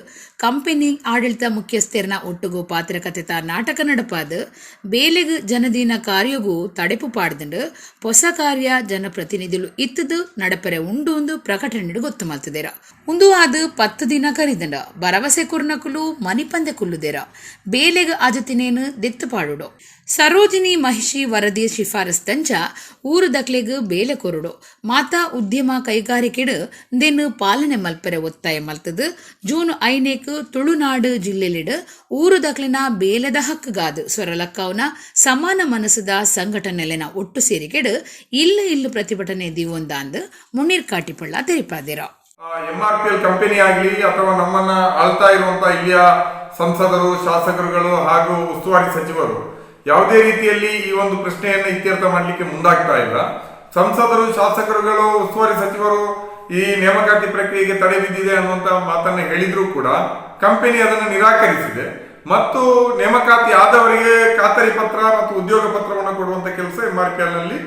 ಕಂಪನಿ ಆಡಳಿತ ಮುಖ್ಯಸ್ಥರನ್ನ ಒಟ್ಟುಗು ಪಾತ್ರಕತೆತ ನಾಟಕ ನಡಪಾದ ಬೇಲೆಗ್ ಜನದಿನ ಕಾರ್ಯಗೂ ತಡೆಪು ಪಾಡ್ದಂಡು ಹೊಸ ಕಾರ್ಯ ಜನಪ್ರತಿನಿಧುಲು ಇತ್ತದು ನಡಪರೆ ಉಂಡು ಒಂದು ಪ್ರಕಟಣೆ ಗೊತ್ತು ಮಾಡ್ತಿದ್ದೇರ. ಉಂದು ಅದು 10 ದಿನ ಕರಿದಂಡ ಭರವಸೆ ಕುರ್ನಕುಲು ಮನಿಪಂದೆ ಕುಲ್ಲುದೇರ ಬೇಲೆಗ್ ಅಜತಿನೇನು ದೆತ್ತು ಪಾಡುಡು. ಸರೋಜಿನಿ ಮಹಿಷಿ ವರದಿ ಶಿಫಾರಸ್ತಂಚ ಊರು ದಕ್ಲೆಗ್ ಬೇಲೆ ಕೊರುಡು ಮಾತಾ ಉದ್ಯಮ ಕೈಗಾರಿಕೆಡು ದೆನ್ನು ಪಾಲನೆ ಮಲ್ಪರೆ ಒತ್ತಾಯ ಮಲ್ತದು. ಜೂನ್ 5 ತುಳುನಾಡು ಜಿಲ್ಲೆಲಿಡು ಊರು ದಕ್ಲಿನ ಬೇಲೆದ ಹಕ್ಕುಗಾದು ಸ್ವರಲಕ್ಕವನ ಸಮಾನ ಮನಸ್ಸದ ಸಂಘಟನೆಲೆನ ಒಟ್ಟು ಸೇರಿಕೆಡು ಇಲ್ಲು ಪ್ರತಿಭಟನೆ ದಿವೊಂದಾಂದು ಮುನ್ನೀರ್ ಕಾಟಿಪಳ್ಳ ತೆರಿಪಾದಿರ. MRPL ಕಂಪನಿ ಆಗಲಿ ಅಥವಾ ನಮ್ಮನ್ನ ಆಳ್ತಾ ಇರುವಂತಹ ಇಲ್ಲಿಯ ಸಂಸದರು, ಶಾಸಕರುಗಳು ಹಾಗೂ ಉಸ್ತುವಾರಿ ಸಚಿವರು ಯಾವುದೇ ರೀತಿಯಲ್ಲಿ ಈ ಒಂದು ಪ್ರಶ್ನೆಯನ್ನು ಇತ್ಯರ್ಥ ಮಾಡಲಿಕ್ಕೆ ಮುಂದಾಗ್ತಾ ಇಲ್ಲ. ಸಂಸದರು, ಶಾಸಕರುಗಳು, ಉಸ್ತುವಾರಿ ಸಚಿವರು ಈ ನೇಮಕಾತಿ ಪ್ರಕ್ರಿಯೆಗೆ ತಡೆ ಬಿದ್ದಿದೆ ಅನ್ನುವಂತ ಮಾತನ್ನ ಹೇಳಿದ್ರೂ ಕೂಡ ಕಂಪನಿ ಅದನ್ನು ನಿರಾಕರಿಸಿದೆ ಮತ್ತು ನೇಮಕಾತಿ ಆದವರಿಗೆ ಖಾತರಿ ಪತ್ರ ಮತ್ತು ಉದ್ಯೋಗ ಪತ್ರವನ್ನು ಕೊಡುವಂತ ಕೆಲಸ MRPL ನಲ್ಲಿ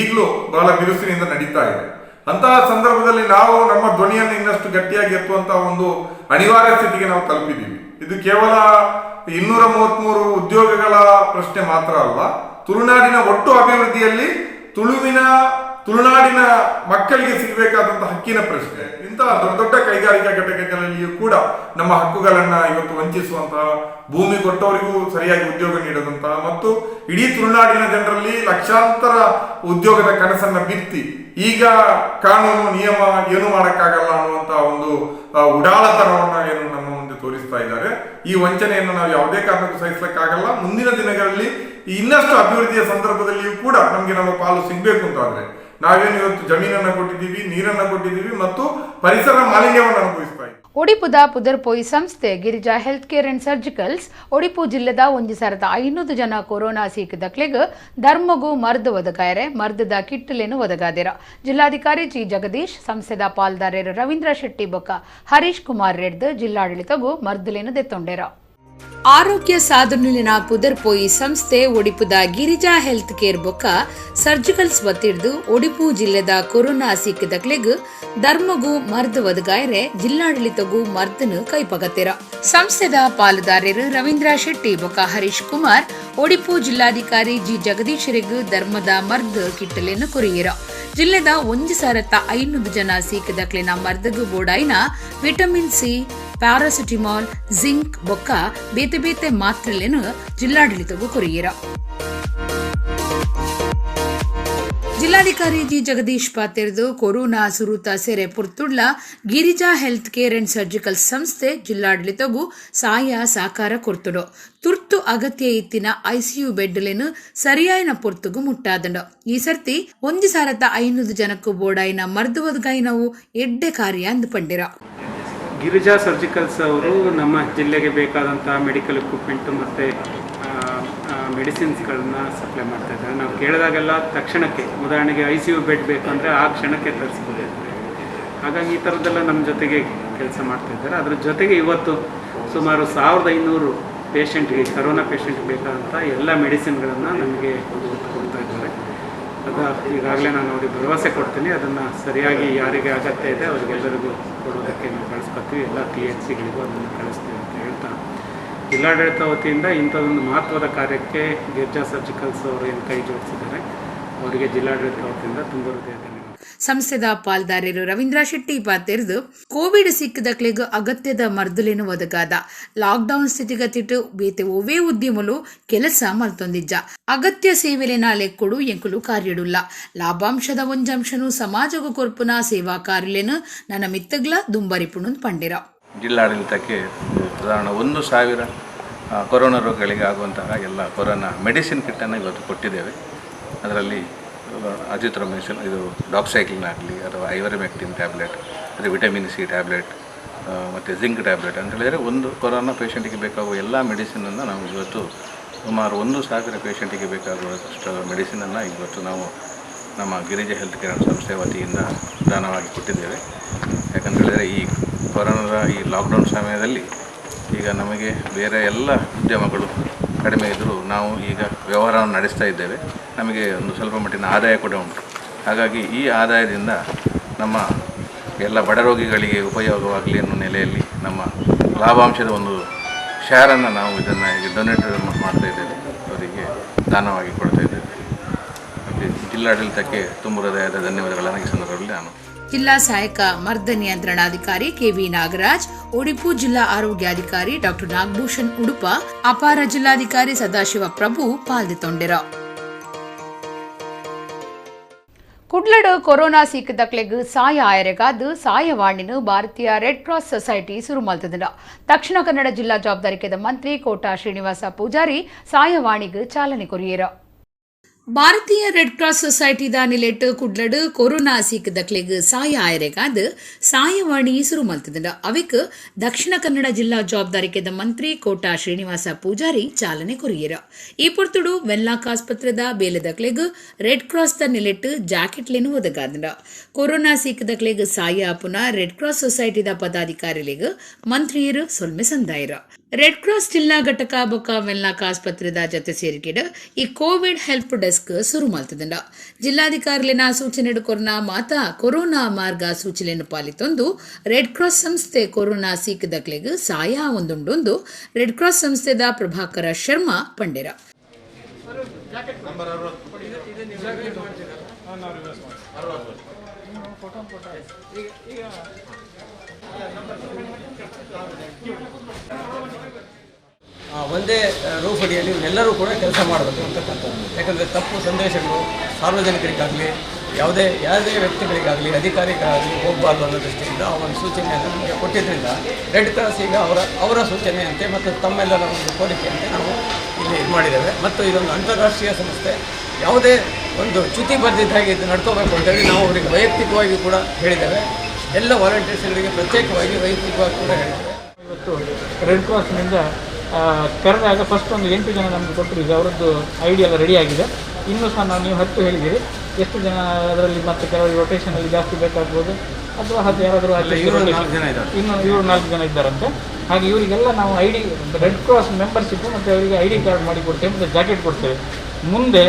ಈಗಲೂ ಬಹಳ ಬಿರುಸಿನಿಂದ ನಡೀತಾ ಇದೆ. ಅಂತಹ ಸಂದರ್ಭದಲ್ಲಿ ನಾವು ನಮ್ಮ ಧ್ವನಿಯನ್ನು ಇನ್ನಷ್ಟು ಗಟ್ಟಿಯಾಗಿ ಎತ್ತುವಂತಹ ಒಂದು ಅನಿವಾರ್ಯ ಸ್ಥಿತಿಗೆ ನಾವು ತಲುಪಿದ್ದೀವಿ. ಇದು ಕೇವಲ 233 ಉದ್ಯೋಗಗಳ ಪ್ರಶ್ನೆ ಮಾತ್ರ ಅಲ್ಲ, ತುಳುನಾಡಿನ ಒಟ್ಟು ಅಭಿವೃದ್ಧಿಯಲ್ಲಿ ತುಳುನಾಡಿನ ಮಕ್ಕಳಿಗೆ ಸಿಗಬೇಕಾದಂತಹ ಹಕ್ಕಿನ ಪ್ರಶ್ನೆ. ಇಂತಹ ದೊಡ್ಡ ಕೈಗಾರಿಕಾ ಘಟಕಗಳಲ್ಲಿಯೂ ಕೂಡ ನಮ್ಮ ಹಕ್ಕುಗಳನ್ನ ಇವತ್ತು ವಂಚಿಸುವಂತಹ, ಭೂಮಿ ಕೊಟ್ಟವರಿಗೂ ಸರಿಯಾಗಿ ಉದ್ಯೋಗ ನೀಡದಂತಹ ಮತ್ತು ಇಡೀ ತುಳುನಾಡಿನ ಜನರಲ್ಲಿ ಲಕ್ಷಾಂತರ ಉದ್ಯೋಗದ ಕನಸನ್ನ ಬಿತ್ತಿ ಈಗ ಕಾನೂನು ನಿಯಮ ಏನು ಮಾಡಕ್ಕಾಗಲ್ಲ ಅನ್ನುವಂತಹ ಒಂದು ಉಡಾಳತನವನ್ನ ಏನು ನಮ್ಮ ಮುಂದೆ ತೋರಿಸ್ತಾ ಇದ್ದಾರೆ. ಈ ವಂಚನೆಯನ್ನು ನಾವು ಯಾವುದೇ ಕಾರಣಕ್ಕೂ ಸಹಿಸಲಿಕ್ಕಾಗಲ್ಲ. ಮುಂದಿನ ದಿನಗಳಲ್ಲಿ ಇನ್ನಷ್ಟು ಅಭಿವೃದ್ಧಿಯ ಸಂದರ್ಭದಲ್ಲಿಯೂ ಕೂಡ ನಮಗೆ ನಮ್ಮ ಪಾಲು ಸಿಗ್ಬೇಕು ಅಂತಾದ್ರೆ ನಾವೇನು ಇವತ್ತು ಜಮೀನನ್ನ ಕೊಟ್ಟಿದ್ದೀವಿ, ನೀರನ್ನ ಕೊಟ್ಟಿದ್ದೀವಿ ಮತ್ತು ಪರಿಸರ ಮಾಲಿನ್ಯವನ್ನು ಅನುಭವಿಸ್ತಾ ಇದ್ದೀವಿ. ಒಡಿಪುದ ಪುದರ್ಪೊಯಿ ಸಂಸ್ಥೆ Girija health care and surgicals Odipu ಜಿಲ್ಲೆದ 1,500 ಜನ ಕೊರೋನಾ ಸೀಕಿದಕ್ಲೆಗ್ ಧರ್ಮಗೂ ಮರ್ದು ಒದಗಾಯರೆ ಮರ್ದದ ಕಿಟ್ಟಲೇನು ಒದಗಾದಿರ. ಜಿಲ್ಲಾಧಿಕಾರಿ ಜಿ ಜಗದೀಶ್, ಸಂಸ್ಥೆದ ಪಾಲ್ದಾರರು ರವೀಂದ್ರ ಶೆಟ್ಟಿ ಬೊಕ್ಕ ಹರೀಶ್ ಕುಮಾರ್ ರೆಡ್ದು ಜಿಲ್ಲಾಡಳಿತಗೂ ಮರ್ದಲೇನು ದೆತ್ತೊಂಡೇರ. ಆರೋಗ್ಯ ಸಾಧನೆಲಿನ ಪುದರ್ಪೊಯಿ ಸಂಸ್ಥೆ ಒಡಿಪುದ ಗಿರಿಜಾ ಹೆಲ್ತ್ ಕೇರ್ ಬೊಕ್ಕ ಸರ್ಜಿಕಲ್ಸ್ ವತ್ತಿಡ್ದು ಒಡಿಪು ಜಿಲ್ಲೆದ ಕೊರೋನಾ ಸಿಕ್ಕಿದಕ್ಲೆಗ್ ಧರ್ಮಗೂ ಮರ್ದು ಒದಗಾಯರೆ ಜಿಲ್ಲಾಡಳಿತಗೂ ಮರ್ದನು ಕೈಪಗತ್ತಿರ. ಸಂಸ್ಥೆದ ಪಾಲುದಾರರು ರವೀಂದ್ರ ಶೆಟ್ಟಿ ಬೊಕ್ಕ ಹರೀಶ್ ಕುಮಾರ್ ಒಡಿಪು ಜಿಲ್ಲಾಧಿಕಾರಿ ಜಿ ಜಗದೀಶರಿಗೂ ಧರ್ಮದ ಮರ್ದು ಕಿಟ್ಟಲೇನು ಕೊರಿಯಿರ. ಜಿಲ್ಲೆದ 1,500 ಜನ ಸಿಕ್ಕಿದಕ್ಲಿನ ಮರ್ದಗೂ ಬೋಡಾಯಿನ ವಿಟಮಿನ್ ಸಿ, ಪ್ಯಾರಾಸಿಟಮಾಲ್, ಜಿಂಕ್ ಬೊಕ್ಕ ಬೇತೆ ಮಾತ್ರೆಲೇನು ಜಿಲ್ಲಾಡಳಿತಗೂ ಕೊರಿಯಿರ. ಜಿಲ್ಲಾಧಿಕಾರಿ ಜಿ ಜಗದೀಶ್ ಪಾತೆರ್ದು ಕೊರೋನಾ ಸುರುತ ಸೆರೆ ಪುರ್ತುಡ್ಲ Girija health care and surgical ಸಂಸ್ಥೆ ಜಿಲ್ಲಾಡಳಿತಗೂ ಸಹಾಯ ಸಹಕಾರ ಕೊರ್ತುಡು. ತುರ್ತು ಅಗತ್ಯ ಇತ್ತಿನ ICU ಬೆಡ್ಲೇನು ಸರಿಯಾಯಿನ ಪೊರ್ತುಗೂ ಮುಟ್ಟಾದಂಡು. ಈ ಸರ್ತಿ 1,500 ಜನಕ್ಕೂ ಬೋಡಾಯಿನ ಮರ್ದು ಒದಗಾಯಿನವು ಎಡ್ಡೆ ಕಾರ್ಯ ಅಂದು ಪಂಡಿರ. ಗಿರಿಜಾ ಸರ್ಜಿಕಲ್ಸ್ ಅವರು ನಮ್ಮ ಜಿಲ್ಲೆಗೆ ಬೇಕಾದಂಥ ಮೆಡಿಕಲ್ ಎಕ್ವಿಪ್ಮೆಂಟು ಮತ್ತು ಮೆಡಿಸಿನ್ಸ್ಗಳನ್ನ ಸಪ್ಲೈ ಮಾಡ್ತಾ ಇದ್ದಾರೆ. ನಾವು ಕೇಳಿದಾಗೆಲ್ಲ ತಕ್ಷಣಕ್ಕೆ, ಉದಾಹರಣೆಗೆ ICU ಬೆಡ್ ಬೇಕು ಅಂದರೆ ಆ ಕ್ಷಣಕ್ಕೆ ತರಿಸ್ಬೋದು. ಹಾಗಾಗಿ ಈ ಥರದ್ದೆಲ್ಲ ನಮ್ಮ ಜೊತೆಗೆ ಕೆಲಸ ಮಾಡ್ತಾ ಇದ್ದಾರೆ. ಅದ್ರ ಜೊತೆಗೆ ಇವತ್ತು ಸುಮಾರು 1,500 ಪೇಷಂಟ್ಗೆ, ಕರೋನಾ ಪೇಷಂಟ್ಗೆ ಬೇಕಾದಂಥ ಎಲ್ಲ ಮೆಡಿಸಿನ್ಗಳನ್ನು ನಮಗೆ ಕೊಡ್ತಾ ಇದ್ದಾರೆ. ಅದು ಈಗಾಗಲೇ ನಾನು ಅವ್ರಿಗೆ ಭರವಸೆ ಕೊಡ್ತೀನಿ, ಅದನ್ನು ಸರಿಯಾಗಿ ಯಾರಿಗೆ ಅಗತ್ಯ ಇದೆ ಅವರಿಗೆಲ್ಲರಿಗೂ ಕೊಡೋದಕ್ಕೆ ನಾವು ಕಳಿಸ್ಕೊತೀವಿ. ಎಲ್ಲ THCಗಳಿಗೂ ಅದನ್ನು ಕಳಿಸ್ತೀವಿ ಅಂತ ಹೇಳ್ತಾ, ಜಿಲ್ಲಾಡಳಿತ ವತಿಯಿಂದ ಇಂಥದೊಂದು ಮಹತ್ವದ ಕಾರ್ಯಕ್ಕೆ ಗಿರಿಜಾ ಸರ್ಜಿಕಲ್ಸ್ ಅವರು ಏನು ಕೈ ಜೋಡಿಸಿದ್ದಾರೆ, ಅವರಿಗೆ ಜಿಲ್ಲಾಡಳಿತ ವತಿಯಿಂದ ತುಂಬ ಹೃದಯದ ಸಂಸ್ಥೆದ ಪಾಲ್ದಾರರು ರವೀಂದ್ರ ಶೆಟ್ಟಿ ಪಾತೆರ್ದು ಕೋವಿಡ್ ಸಿಕ್ಕಿದಕ್ಲೆಗ್ ಅಗತ್ಯದ ಮರ್ದುಲೇನು ಒದಗಾದ. ಲಾಕ್ಡೌನ್ ಸ್ಥಿತಿಗತಿಟ್ಟು ಬೇತೆ ಒವೇ ಉದ್ಯಮಲು ಕೆಲಸ ಮಲ್ತೊಂದಿಜ್ಜ. ಅಗತ್ಯ ಸೇವೆಲೆನ ಲೆಕ್ಕುಡು ಎಂಕುಲು ಕಾರ್ಯಡುಲ್ಲ. ಲಾಭಾಂಶದ ಒಂಜಂಶನು ಸಮಾಜಗೂ ಕೊರ್ಪುನ ಸೇವಾ ಕಾರ್ಯಲೇನು ನನ್ನ ಮಿತ್ತಗ್ಲ ದುಂಬರಿಪುಣು ಪಂಡಿರ. ಜಿಲ್ಲಾಡಳಿತಕ್ಕೆ ಸಾಧಾರಣ 1,000 ಕೊರೋನಾ ರೋಗಿಗಳಿಗೆ ಆಗುವಂತಹ ಎಲ್ಲ ಕೊರೋನಾ ಮೆಡಿಸಿನ್ ಕಿಟ್ಟನ್ನು ಇವತ್ತು ಕೊಟ್ಟಿದ್ದೇವೆ. ಅದರಲ್ಲಿ ಅಜಿಥ್ರೊಮಿಸಿನ್, ಇದು ಡಾಕ್ಸೈಕ್ಲಿನ್ ಆಗಲಿ ಅಥವಾ ಐವರಿಮೆಕ್ಟಿನ್ ಟ್ಯಾಬ್ಲೆಟ್, ಅದೇ ವಿಟಮಿನ್ ಸಿ ಟ್ಯಾಬ್ಲೆಟ್ ಮತ್ತು ಜಿಂಕ್ ಟ್ಯಾಬ್ಲೆಟ್ ಅಂತ ಹೇಳಿದರೆ ಒಂದು ಕೊರೋನಾ ಪೇಷಂಟಿಗೆ ಬೇಕಾಗುವ ಎಲ್ಲ ಮೆಡಿಸಿನನ್ನು ನಾವು ಇವತ್ತು ಸುಮಾರು 1,000 ಪೇಷಂಟಿಗೆ ಬೇಕಾಗುವಷ್ಟು ಮೆಡಿಸಿನನ್ನು ಇವತ್ತು ನಾವು ನಮ್ಮ ಗಿರಿಜಾ ಹೆಲ್ತ್ ಕೇರ್ ಸಂಸ್ಥೆ ವತಿಯಿಂದ ದಾನವಾಗಿ ಕೊಟ್ಟಿದ್ದೇವೆ. ಯಾಕಂತೇಳಿದರೆ ಈ ಕೊರೋನಾದ ಈ ಲಾಕ್ಡೌನ್ ಸಮಯದಲ್ಲಿ ಈಗ ನಮಗೆ ಬೇರೆ ಎಲ್ಲ ಉದ್ಯಮಗಳು ಕಡಿಮೆ ಇದ್ದರೂ ನಾವು ಈಗ ವ್ಯವಹಾರವನ್ನು ನಡೆಸ್ತಾ ಇದ್ದೇವೆ. ನಮಗೆ ಒಂದು ಸ್ವಲ್ಪ ಮಟ್ಟಿನ ಆದಾಯ ಕೂಡ ಉಂಟು. ಹಾಗಾಗಿ ಈ ಆದಾಯದಿಂದ ನಮ್ಮ ಎಲ್ಲ ಬಡ ರೋಗಿಗಳಿಗೆ ಉಪಯೋಗವಾಗಲಿ ಅನ್ನೋ ನೆಲೆಯಲ್ಲಿ ನಮ್ಮ ಲಾಭಾಂಶದ ಒಂದು ಶೇರನ್ನು ನಾವು ಇದನ್ನು ಈಗ ಡೊನೇಟ್ ಮಾಡ್ತಾ ಇದ್ದೇವೆ, ಅವರಿಗೆ ದಾನವಾಗಿ ಕೊಡ್ತಾ ಇದ್ದೇವೆ. ಜಿಲ್ಲಾಡಳಿತಕ್ಕೆ ತುಂಬ ಹೃದಯದ ಧನ್ಯವಾದಗಳನ್ನು ಈ ಸಂದರ್ಭದಲ್ಲಿ ನಾನು ಜಿಲ್ಲಾ ಸಹಾಯಕ ಮರ್ದ ನಿಯಂತ್ರಣಾಧಿಕಾರಿ ಕೆವಿ ನಾಗರಾಜ್, ಉಡುಪು ಜಿಲ್ಲಾ ಆರೋಗ್ಯಾಧಿಕಾರಿ ಡಾಕ್ಟರ್ ನಾಗಭೂಷಣ್ ಉಡುಪ, ಅಪಾರ ಜಿಲ್ಲಾಧಿಕಾರಿ ಸದಾಶಿವ ಪ್ರಭು ಪಾಲ್ಗೊಂಡಿರ. ಕುಡ್ಲಡ್ ಕೊರೋನಾ ಸೀಕದಕ್ಲೆಗ್ ಸಾಯ ಆಯರೆಗಾದ್ ಸಾಯವಾಣಿನ ಭಾರತೀಯ ರೆಡ್ ಕ್ರಾಸ್ ಸೊಸೈಟಿ ಶುರು ಮಲ್ತದ. ದಕ್ಷಿಣ ಕನ್ನಡ ಜಿಲ್ಲಾ ಜವಾಬ್ದಾರಿಕೆದ ಮಂತ್ರಿ ಕೋಟಾ ಶ್ರೀನಿವಾಸ ಪೂಜಾರಿ ಸಾಯವಾಣಿಗೆ ಚಾಲನೆ ಕೊರಿಯರ. ಭಾರತೀಯ ರೆಡ್ ಕ್ರಾಸ್ ಸೊಸೈಟಿದ ನಿಲೆಟ್ ಕುಡ್ಲಡ್ ಕೊರೋನಾ ಸೀಕದಕ್ಲೆಗ್ ಸಾಯ ಆಯರೆಗಾದ್ ಸಾಯವಾಣಿ ಶುರು ಮಲ್ತದ. ಅವಕ್ ದಕ್ಷಿಣ ಕನ್ನಡ ಜಿಲ್ಲಾ ಜವಾಬ್ದಾರಿಕೆದ ಮಂತ್ರಿ ಕೋಟಾ ಶ್ರೀನಿವಾಸ ಪೂಜಾರಿ ಚಾಲನೆ ಕೊರಿಯರ. ಈ ಪೊರ್ತುಡು ವೆನ್ಲಾಕ್ ಆಸ್ಪತ್ರೆದ ಬೇಲೆದಕ್ಲೆಗ್ ರೆಡ್ ಕ್ರಾಸ್ ದ ನಿಲೆಟ್ ಜಾಕೆಟ್ಲೆನು ಒದಗಾದ. ಕೊರೋನಾ ಸೀಕದಕ್ಲೆಗ್ ಸಾಯ ಆಪುನ ರೆಡ್ ಕ್ರಾಸ್ ಸೊಸೈಟಿದ ಪದಾಧಿಕಾರಿಲೆಗ್ ಮಂತ್ರಿಯರು ಸೊಲ್ಮೆ ಸಂದಾಯರ. ರೆಡ್ ಕ್ರಾಸ್ ಜಿಲ್ಲಾ ಘಟಕ ಬೊಕ್ಕ ವೆನ್ಲಾಕ್ ಆಸ್ಪತ್ರೆದ ಜೊತೆ ಸೇರಿಕೆಡ್ ಈ ಕೋವಿಡ್ ಹೆಲ್ಪ್ ಡೆಸ್ಕ್ ಶುರು ಮಲ್ತದ. ಜಿಲ್ಲಾಧಿಕಾರಿಲಿನ ಸೂಚನೆಡು ಕೊರೋನಾ ಮಾತಾ ಕೊರೋನಾ ಮಾರ್ಗ ಸೂಚನೆಯನ್ನು ಪಾಲಿತೊಂದು ರೆಡ್ ಕ್ರಾಸ್ ಸಂಸ್ಥೆ ಕೊರೋನಾ ಸೀಕದಕ್ಲೆಗ್ ಸಾಯ ಒಂದುಂಡೊಂದು ರೆಡ್ ಕ್ರಾಸ್ ಸಂಸ್ಥೆದ ಪ್ರಭಾಕರ ಶರ್ಮಾ ಪಂಡೆರ. ಒಂದೇ ರೂಫ್ ಅಡಿಯಲ್ಲಿ ಎಲ್ಲರೂ ಕೂಡ ಕೆಲಸ ಮಾಡಬೇಕು ಅಂತಕ್ಕಂಥದ್ದು. ಯಾಕಂದರೆ ತಪ್ಪು ಸಂದೇಶಗಳು ಸಾರ್ವಜನಿಕರಿಗಾಗಲಿ ಯಾವುದೇ ವ್ಯಕ್ತಿಗಳಿಗಾಗಲಿ ಅಧಿಕಾರಿಗಾಗಲಿ ಹೋಗಬಾರ್ದು ಅನ್ನೋ ದೃಷ್ಟಿಯಿಂದ ಒಂದು ಸೂಚನೆಯನ್ನು ನಮಗೆ ಕೊಟ್ಟಿದ್ದರಿಂದ ರೆಡ್ ಕ್ರಾಸ್ ಈಗ ಅವರ ಸೂಚನೆಯಂತೆ ಮತ್ತು ತಮ್ಮೆಲ್ಲರ ಒಂದು ಕೋರಿಕೆಯಂತೆ ನಾವು ಇಲ್ಲಿ ಇದು ಮಾಡಿದ್ದೇವೆ. ಮತ್ತು ಇದೊಂದು ಅಂತಾರಾಷ್ಟ್ರೀಯ ಸಂಸ್ಥೆ, ಯಾವುದೇ ಒಂದು ಚ್ಯುತಿ ಬರೆದಿದ್ದ ಹಾಗೆ ಇದು ನಡ್ಕೋಬೇಕು ಅಂತೇಳಿ ನಾವು ಅವರಿಗೆ ವೈಯಕ್ತಿಕವಾಗಿ ಕೂಡ ಹೇಳಿದ್ದೇವೆ. ಎಲ್ಲ ವಾಲಂಟಿಯರ್ಸ್ಗಳಿಗೆ ಪ್ರತ್ಯೇಕವಾಗಿ ವೈಯಕ್ತಿಕವಾಗಿ ಕೂಡ ಹೇಳಿದ್ದೇವೆ. ಇವತ್ತು ರೆಡ್ ಕ್ರಾಸ್ನಿಂದ ಕರೆದಾಗ ಫಸ್ಟ್ ಒಂದು 8 ಜನ ನಮಗೆ ಕೊಟ್ಟರು. ಈಗ ಅವರದ್ದು ಐಡಿ ಎಲ್ಲ ರೆಡಿ ಆಗಿದೆ. ಇನ್ನೂ ಸಹ ನೀವು 10 ಹೇಳಿದ್ದೀರಿ. ಎಷ್ಟು ಜನ ಅದರಲ್ಲಿ ಮತ್ತೆ ಕೆಲವರು ರೊಟೇಷನಲ್ಲಿ ಜಾಸ್ತಿ ಬೇಕಾಗ್ಬೋದು ಅಥವಾ ಅದು ಯಾರಾದರೂ ಇನ್ನು ಇವರು 4 ಜನ ಇದ್ದಾರಂತೆ. ಹಾಗೆ ಇವರಿಗೆಲ್ಲ ನಾವು ಐಡಿ ರೆಡ್ ಕ್ರಾಸ್ ಮೆಂಬರ್ಶಿಪ್ ಮತ್ತು ಅವರಿಗೆ ಐಡಿ ಕಾರ್ಡ್ ಮಾಡಿ ಕೊಡ್ತೇವೆ ಮತ್ತು ಜಾಕೆಟ್ ಕೊಡ್ತೇವೆ. ಮುಂದೆ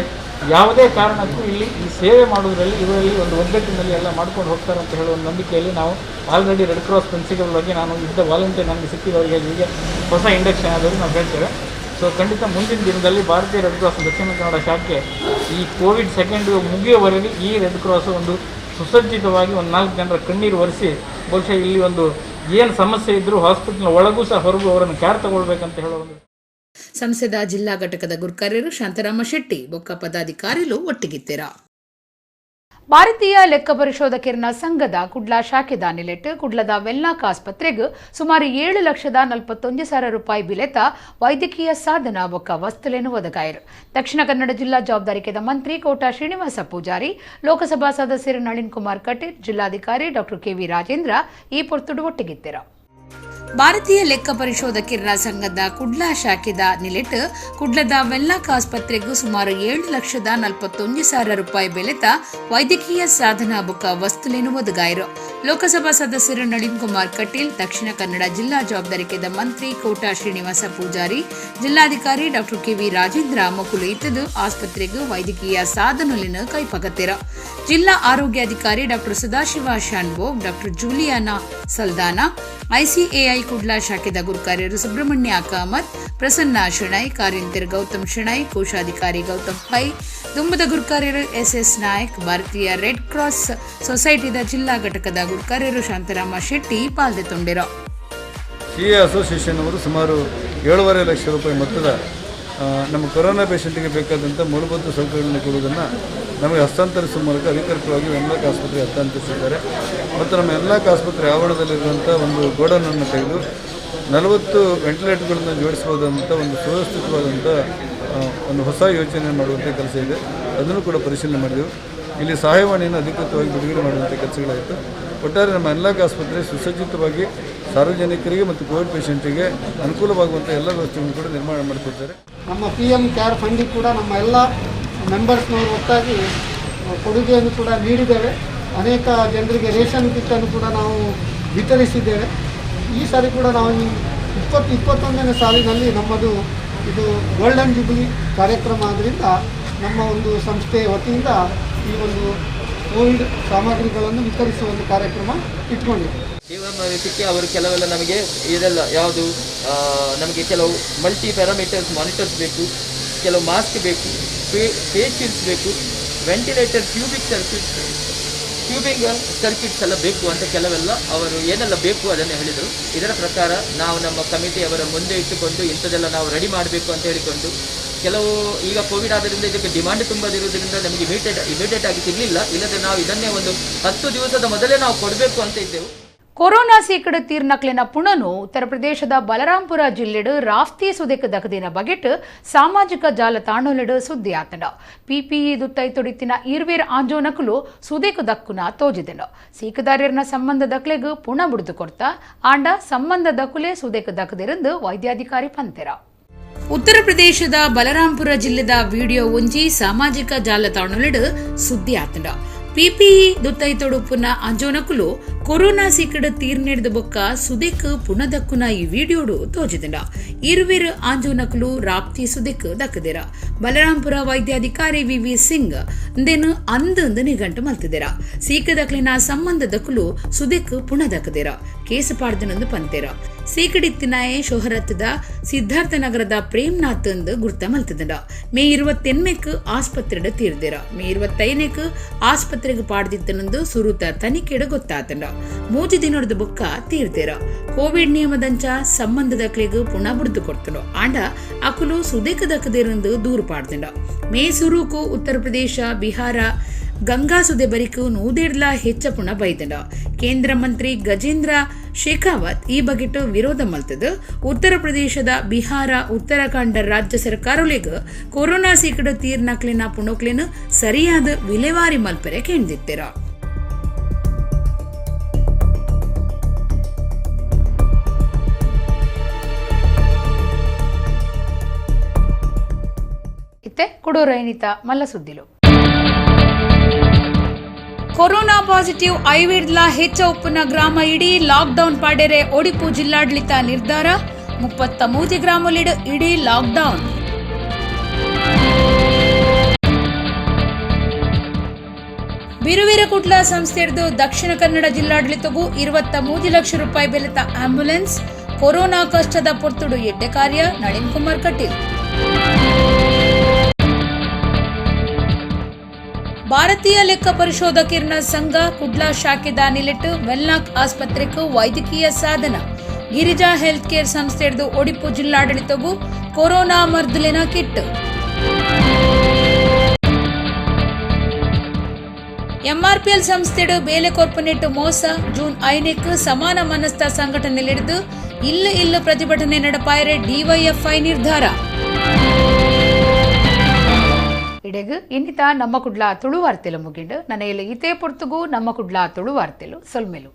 ಯಾವುದೇ ಕಾರಣಕ್ಕೂ ಇಲ್ಲಿ ಈ ಸೇವೆ ಮಾಡುವುದರಲ್ಲಿ ಇವರಲ್ಲಿ ಒಂದು ಒಗ್ಗಟ್ಟಿನಲ್ಲಿ ಎಲ್ಲ ಮಾಡ್ಕೊಂಡು ಹೋಗ್ತಾರೆ ಅಂತ ಹೇಳುವ ಒಂದು ನಂಬಿಕೆಯಲ್ಲಿ ನಾವು ಆಲ್ರೆಡಿ ರೆಡ್ ಕ್ರಾಸ್ ಪ್ರಿನ್ಸಿಪಲ್ ಬಗ್ಗೆ ನಾನು ಇದ್ದ ವಾಲಂಟಿಯರ್ ನನಗೆ ಸಿಕ್ಕಿದವರಿಗೆ ಹೀಗೆ ಹೊಸ ಇಂಡಕ್ಷನ್ ಆದರೂ ನಾವು ಹೇಳ್ತೇವೆ. ಸೊ ಖಂಡಿತ ಮುಂದಿನ ದಿನದಲ್ಲಿ ಭಾರತೀಯ ರೆಡ್ ಕ್ರಾಸ್ ದಕ್ಷಿಣ ಕನ್ನಡ ಶಾಖೆ ಈ ಕೋವಿಡ್ ಸೆಕೆಂಡ್ ಮುಗಿಯುವವರೆಗೆ ಈ ರೆಡ್ ಕ್ರಾಸ್ ಒಂದು ಸುಸಜ್ಜಿತವಾಗಿ ಒಂದು 4 ಜನರ ಕಣ್ಣೀರು ಒರೆಸಿ ಬಹುಶಃ ಇಲ್ಲಿ ಒಂದು ಏನು ಸಮಸ್ಯೆ ಇದ್ದರೂ ಹಾಸ್ಪಿಟಲ್ನ ಒಳಗೂ ಸಹ ಹೊರಗೂ ಅವರನ್ನು ಕೇರ್ ತಗೊಳ್ಬೇಕಂತ ಹೇಳೋ ಒಂದು ಸಂಸ್ಥೆದ ಜಿಲ್ಲಾ ಘಟಕದ ಗುರುಕಾರ್ಯರು ಶಾಂತರಾಮ ಶೆಟ್ಟಿ ಬೊಕ್ಕ ಪದಾಧಿಕಾರಿಗಳು ಒಟ್ಟಿಗಿತ್ತೆರ. ಭಾರತೀಯ ಲೆಕ್ಕ ಪರಿಶೋಧಕರ ಸಂಘದ ಕುಡ್ಲ ಶಾಖೆದ ನಿಲೆಟ್ ಕುಡ್ಲದ ವೆನ್ಲಾಕ್ ಆಸ್ಪತ್ರೆಗೆ ಸುಮಾರು 7,41,000 ರೂಪಾಯಿ ಬಿಲೆತ ವೈದ್ಯಕೀಯ ಸಾಧನ ಬೊಕ್ಕ ವಸ್ತುಲೇನು ಒದಗಾಯರು. ದಕ್ಷಿಣ ಕನ್ನಡ ಜಿಲ್ಲಾ ಜವಾಬ್ದಾರಿಕೆದ ಮಂತ್ರಿ ಕೋಟಾ ಶ್ರೀನಿವಾಸ ಪೂಜಾರಿ, ಲೋಕಸಭಾ ಸದಸ್ಯರು ನಳಿನ್ ಕುಮಾರ್ ಕಟೀಲ್, ಜಿಲ್ಲಾಧಿಕಾರಿ ಡಾಕ್ಟರ್ ಕೆವಿ ರಾಜೇಂದ್ರ ಈ ಪೊರ್ತುಡು ಒಟ್ಟಿಗಿತ್ತೆರ. ಭಾರತೀಯ ಲೆಕ್ಕ ಪರಿಶೋಧಕರ ಸಂಘದ ಕುಡ್ಲ ಶಾಖೆದ ನಿಲೆಟ್ ಕುಡ್ಲದ ವೆನ್ಲಾಕ್ ಆಸ್ಪತ್ರೆಗೂ ಸುಮಾರು 7,41,000 ರೂಪಾಯಿ ಬೆಲೆತ ವೈದ್ಯಕೀಯ ಸಾಧನ ಬೊಕ್ಕ ವಸ್ತುಲೇನು ಒದಗಾಯರು. ಲೋಕಸಭಾ ಸದಸ್ಯರು ನಳಿನ್ ಕುಮಾರ್ ಕಟೀಲ್, ದಕ್ಷಿಣ ಕನ್ನಡ ಜಿಲ್ಲಾ ಜವಾಬ್ದಾರಿಕೆದ ಮಂತ್ರಿ ಕೋಟಾ ಶ್ರೀನಿವಾಸ ಪೂಜಾರಿ, ಜಿಲ್ಲಾಧಿಕಾರಿ ಡಾಕ್ಟರ್ ಕೆವಿ ರಾಜೇಂದ್ರ ಮೊಕುಲು ಇತ್ತದು ಆಸ್ಪತ್ರೆಗೂ ವೈದ್ಯಕೀಯ ಸಾಧನಲಿನ ಕೈಪಗತ್ತೆರ. ಜಿಲ್ಲಾ ಆರೋಗ್ಯಾಧಿಕಾರಿ doctor Sadashiva Shanbhog, doctor Juliana Saldanha, ICAI Kudla ಶಾಖೆದ ಗುರುಕಾರ್ಯರು ಸುಬ್ರಹ್ಮಣ್ಯ ಕಾಮತ್, ಪ್ರಸನ್ನ ಶೆಣೈ, ಕಾರ್ಯಂತರ ಗೌತಮ್ ಶೆಣೈ, ಕೋಶಾಧಿಕಾರಿ ಗೌತಮ್ ಪೈ, ದುಂಬದ ಗುರುಕಾರ್ಯರು ಎಸ್ಎಸ್ ನಾಯಕ್, ಭಾರತೀಯ ರೆಡ್ ಕ್ರಾಸ್ ಸೊಸೈಟಿದ ಜಿಲ್ಲಾ ಘಟಕದ ಗುರುಕಾರ್ಯರು ಶಾಂತರಾಮ ಶೆಟ್ಟಿ ಪಾಲ್ಗೊಂಡಿರ. ಸಿಎ ಅಸೋಸಿಯೇಷನ್ ಅವರು ಸುಮಾರು 7.5 ಲಕ್ಷ ರೂಪಾಯಿ ಮೊತ್ತದ ನಮ್ಮ ಕೊರೋನಾ ಪೇಷಂಟಿಗೆ ಬೇಕಾದಂಥ ಮೂಲಭೂತ ಸೌಕರ್ಯಗಳನ್ನು ಕೊಡುವುದನ್ನು ನಮಗೆ ಹಸ್ತಾಂತರಿಸುವ ಮೂಲಕ ಅಧಿಕೃತವಾಗಿ ವೆನ್ಲಾಕ್ ಆಸ್ಪತ್ರೆ ಹಸ್ತಾಂತರಿಸಿದ್ದಾರೆ. ಮತ್ತು ನಮ್ಮ ವೆನ್ಲಾಕ್ ಆಸ್ಪತ್ರೆ ಆವರಣದಲ್ಲಿರುವಂಥ ಒಂದು ಗೋಡನನ್ನು ತೆಗೆದು 40 ವೆಂಟಿಲೇಟರ್ಗಳನ್ನು ಜೋಡಿಸಬಹುದಂಥ ಒಂದು ಸುವ್ಯವಸ್ಥಿತವಾದಂಥ ಒಂದು ಹೊಸ ಯೋಚನೆ ಮಾಡುವಂಥ ಕೆಲಸ ಇದೆ. ಅದನ್ನು ಕೂಡ ಪರಿಶೀಲನೆ ಮಾಡಿದೆವು. ಇಲ್ಲಿ ಸಹಾಯವಾಣಿಯನ್ನು ಅಧಿಕೃತವಾಗಿ ಬಿಡುಗಡೆ ಮಾಡುವಂಥ ಕೆಲಸಗಳಾಯಿತು. ಒಟ್ಟಾರೆ ನಮ್ಮ ವೆನ್ಲಾಕ್ ಆಸ್ಪತ್ರೆ ಸುಸಜ್ಜಿತವಾಗಿ ಸಾರ್ವಜನಿಕರಿಗೆ ಮತ್ತು ಕೋವಿಡ್ ಪೇಷಂಟಿಗೆ ಅನುಕೂಲವಾಗುವಂಥ ಎಲ್ಲ ವ್ಯವಸ್ಥೆಗಳನ್ನು ಕೂಡ ನಿರ್ಮಾಣ ಮಾಡಿಕೊಡ್ತಾರೆ. ನಮ್ಮ PM ಕೇರ್ ಫಂಡಿಗೆ ಕೂಡ ನಮ್ಮ ಎಲ್ಲ ಮೆಂಬರ್ಸ್ನವರು ಒಟ್ಟಾಗಿ ಕೊಡುಗೆಯನ್ನು ಕೂಡ ನೀಡಿದ್ದೇವೆ. ಅನೇಕ ಜನರಿಗೆ ರೇಷನ್ ಕಿಟ್ಟನ್ನು ಕೂಡ ನಾವು ವಿತರಿಸಿದ್ದೇವೆ. ಈ ಸಾರಿ ಕೂಡ ನಾವು 21ನೇ ಸಾಲಿನಲ್ಲಿ ನಮ್ಮದು ಇದು ಗೋಲ್ಡನ್ ಜುಬ್ಲಿ ಕಾರ್ಯಕ್ರಮ ಆದ್ದರಿಂದ ನಮ್ಮ ಒಂದು ಸಂಸ್ಥೆ ವತಿಯಿಂದ ಈ ಒಂದು ಕೋವಿಡ್ ಸಾಮಗ್ರಿಗಳನ್ನು ವಿತರಿಸುವ ಒಂದು ಕಾರ್ಯಕ್ರಮ ಇಟ್ಕೊಂಡಿದೆ. ಇದಕ್ಕೆ ಅವರು ಕೆಲವೆಲ್ಲ ನಮಗೆ ಇದೆಲ್ಲ ಯಾವುದು ನಮಗೆ ಕೆಲವು ಮಲ್ಟಿ ಪ್ಯಾರಾಮೀಟರ್ಸ್ ಮಾನಿಟರ್ಸ್ ಬೇಕು, ಕೆಲವು ಮಾಸ್ಕ್ ಬೇಕು, ಫೇಸ್ ಶೀಲ್ಡ್ಸ್ ಬೇಕು, ವೆಂಟಿಲೇಟರ್ ಟ್ಯೂಬಿಂಗ್ ಸರ್ಕ್ಯೂಟ್ಸ್ ಎಲ್ಲ ಬೇಕು ಅಂತ ಕೆಲವೆಲ್ಲ ಅವರು ಏನೆಲ್ಲ ಬೇಕು ಅದನ್ನು ಹೇಳಿದರು. ಇದರ ಪ್ರಕಾರ ನಾವು ನಮ್ಮ ಕಮಿಟಿಯವರ ಮುಂದೆ ಇಟ್ಟುಕೊಂಡು ಇಂಥದ್ದೆಲ್ಲ ನಾವು ರೆಡಿ ಮಾಡಬೇಕು ಅಂತ ಹೇಳಿಕೊಂಡು, ಕೆಲವು ಈಗ ಕೋವಿಡ್ ಆದ್ದರಿಂದ ಇದಕ್ಕೆ ಡಿಮಾಂಡ್ ತುಂಬದಿರುವುದರಿಂದ ನಮಗೆ ಇಮಿಡಿಯೇಟ್ ಆಗಿ ಸಿಗಲಿಲ್ಲ. ಇಲ್ಲದೆ ನಾವು ಇದನ್ನೇ ಒಂದು 10 ದಿವಸದ ಮೊದಲೇ ನಾವು ಕೊಡಬೇಕು ಅಂತ ಇದ್ದೆವು. ಕೊರೋನಾ ಸೀಕಡು ತೀರ್ನಕ್ಲಿನ ಪುಣನು ಉತ್ತರ ಪ್ರದೇಶದ ಬಲರಾಂಪುರ ಜಿಲ್ಲೆಡು ರಾಫ್ತಿ ಸುದೆಕ್ ದಕದಿನ ಬಗೆಟ್ ಸಾಮಾಜಿಕ ಜಾಲತಾಣಲೆಡು ಸುದ್ದಿ ಆತಂಡ. ಪಿಪಿಇ ದುತ್ತೈ ತೊಡಿತಿನ ಈರ್ವೇರ್ ಆಂಜೋನಕುಲು ಸುದೆಕ್ ದಕ್ಕುನ ತೋಜಿದೆಂಡ. ಸೀಕದಾರ್ಯರ್ನ ಸಂಬಂಧ ದಕ್ಲೆಗ್ ಪುಣ ಬುಡ್ದು ಕೊಡ್ತಾ ಆಂಡ ಸಂಬಂಧ ದಕುಲೆ ಸುದೆಕ್ ದಕದಿರಂದು ವೈದ್ಯಾಧಿಕಾರಿ ಪಂತೆರ. ಉತ್ತರ ಪ್ರದೇಶದ ಬಲರಾಂಪುರ ಜಿಲ್ಲೆದ ವಿಡಿಯೋ ಒಂಜಿ ಸಾಮಾಜಿಕ ಜಾಲತಾಣಲೆಡು ಸುದ್ದಿ ಆತಂಡ. ಪಿಪಿಇ ದುತ್ತೈ ತೊಡುಪುನ ಅಂಜೋನಕುಲು ಕೊರೋನಾ ಸೀಕಡು ತೀರ್ನೆಡ್ದು ಬೊಕ್ಕ ಸುದೆಕ್ ಪುನದಕ್ಕುನ ಈ ವಿಡಿಯೋಡು ತೋಜಿದೆಂಡ. ಇರುವೆರ್ ಆಂಜೋನಕುಲು ರಾಪ್ತಿ ಸುದೆಕ್ ದಕ್ಕದಿರ. ಬಲರಾಂಪುರ ವೈದ್ಯಾಧಿಕಾರಿ ವಿವಿ ಸಿಂಗ್ ಇಂದೇನು ಅಂದು ನಿಘಂಟು ಮಲ್ತಿದೆರ. ಸೀಕದಕ್ಲಿನ ಸಂಬಂಧ ದಕ್ಕುಲು ಸುದೆಕ್ ಪುನದಕ್ಕದಿರ. ಕೇಸು ಪಾಡ್ದನೊಂದು ಪಂತೆರ. ಸೀಕಡಿತ್ತಿನಾಯೆ ಶೋಹರತ್ದ ಸಿದ್ಧಾರ್ಥ ನಗರದ ಪ್ರೇಮ್ನಾಥ್ ಎಂದು ಗುರ್ತ ಮಲ್ತಿದೆಂಡ. ಮೇ 28 ಆಸ್ಪತ್ರೆಡ್ ತೀರ್ದಿರ. ಮೇ 25 ಆಸ್ಪತ್ರೆಗೆ ಪಾಡ್ದಿತ್ತನೊಂದು ಸುರುತ ತನಿಖೆಡು ಗೊತ್ತಾತಂಡ. 3 ದಿನದ ಬೊಕ್ಕ ತೀರ್ದಿರ. ಕೋವಿಡ್ ನಿಯಮದಂಚ ಸಂಬಂಧದ ಕ್ಲೆಗ್ ಪುಣ ಬುಡ್ದು ಕೊಡ್ತಂಡ. ಆಂಡ ಅಕುಲು ಸುದೆಕ್ ದಕ್ಕದಿರಂದು ದೂರು ಪಾಡ್ದಂಡ. ಮೇ ಸುರೂಕು ಉತ್ತರ ಪ್ರದೇಶ, ಬಿಹಾರ ಗಂಗಾ ಸುದೆ ಬರಿಕು 150 ಹೆಚ್ಚ ಪುಣ ಬೈದಂಡ. ಕೇಂದ್ರ ಮಂತ್ರಿ ಗಜೇಂದ್ರ ಶೇಖಾವತ್ ಈ ಬಗೆಟ್ ವಿರೋಧ ಮಲ್ತದ. ಉತ್ತರ ಪ್ರದೇಶದ, ಬಿಹಾರ, ಉತ್ತರಾಖಂಡ ರಾಜ್ಯ ಸರ್ಕಾರಗಳಿಗೆ ಕೊರೋನಾ ಸೀಕಡು ತೀರ್ನಕ್ಲಿನ ಪುಣೋಕ್ಲಿನ ಸರಿಯಾದ ವಿಲೇವಾರಿ ಮಲ್ಪರೆ ಕೇಂದಿತ್ತೆರ. ಇತ್ತೆ ಕೊಡೋರೈನಿತ ಮಲ್ಲ ಸುದ್ದಿಲು. ಕೊರೋನಾ ಪಾಸಿಟಿವ್ ಐವಿಡ್ಲ ಹೆಚ್ಚ ಉಪ್ಪುನ ಗ್ರಾಮ ಇಡೀ ಲಾಕ್ಡೌನ್ ಪಾಡೆರೆ ಒಡಿಪು ಜಿಲ್ಲಾಡಳಿತ ನಿರ್ಧಾರ. 33 ಗ್ರಾಮಲಿಡ್ ಇಡೀ ಲಾಕ್ಡೌನ್. ಬಿರುವಿರಕುಟ್ಲ ಸಂಸ್ಥೆಯದು ದಕ್ಷಿಣ ಕನ್ನಡ ಜಿಲ್ಲಾಡಳಿತಗೂ 23 ಲಕ್ಷ ರೂಪಾಯಿ ಬೆಲೆತ ಆಂಬ್ಯುಲೆನ್ಸ್. ಕೊರೋನಾ ಕಷ್ಟದ ಪೊರ್ತುಡು ಎಡ್ಡೆ ಕಾರ್ಯ. ನಳಿನ್ ಕುಮಾರ್ ಕಟೀಲ್. ಭಾರತೀಯ ಲೆಕ್ಕ ಪರಿಶೋಧಕರ್ನ ಸಂಘ ಕುಡ್ಲಾ ಶಾಖೆದ ನಿಲೆಟ್ ವೆಲ್ನಾಕ್ ಆಸ್ಪತ್ರೆಗೂ ವೈದ್ಯಕೀಯ ಸಾಧನ. Girija health care ಸಂಸ್ಥೆಯದು Odipu ಜಿಲ್ಲಾಡಳಿತಗೂ corona ಮರ್ದಲಿನ kit. MRPL ಸಂಸ್ಥೆಡು ಬೇಲೆ ಕೊರ್ಪೊನೇಟ್ ಮೋಸ. ಜೂನ್ 5 ಸಮಾನ ಮನಸ್ಥ ಸಂಘಟನೆಲಿಡಿದು ಇಲ್ಲ ಪ್ರತಿಭಟನೆ ನಡಪಾಯರೆ ಡಿವೈಎಫ್ಐ ನಿರ್ಧಾರ. ಇಡೆಗು ಇನ್ನಿತ ನಮ್ಮ ಕುಡ್ಲ ತುಳು ವಾರ್ತೆಲು ಮುಗಿಂಡು ನನಯಲ್ಲಿ ಇತೇ ಪೊರ್ತುಗೂ ನಮ್ಮ ಕುಡ್ಲ ತುಳು ವಾರ್ತೆಲು ಸೊಲ್ಮೆಲು.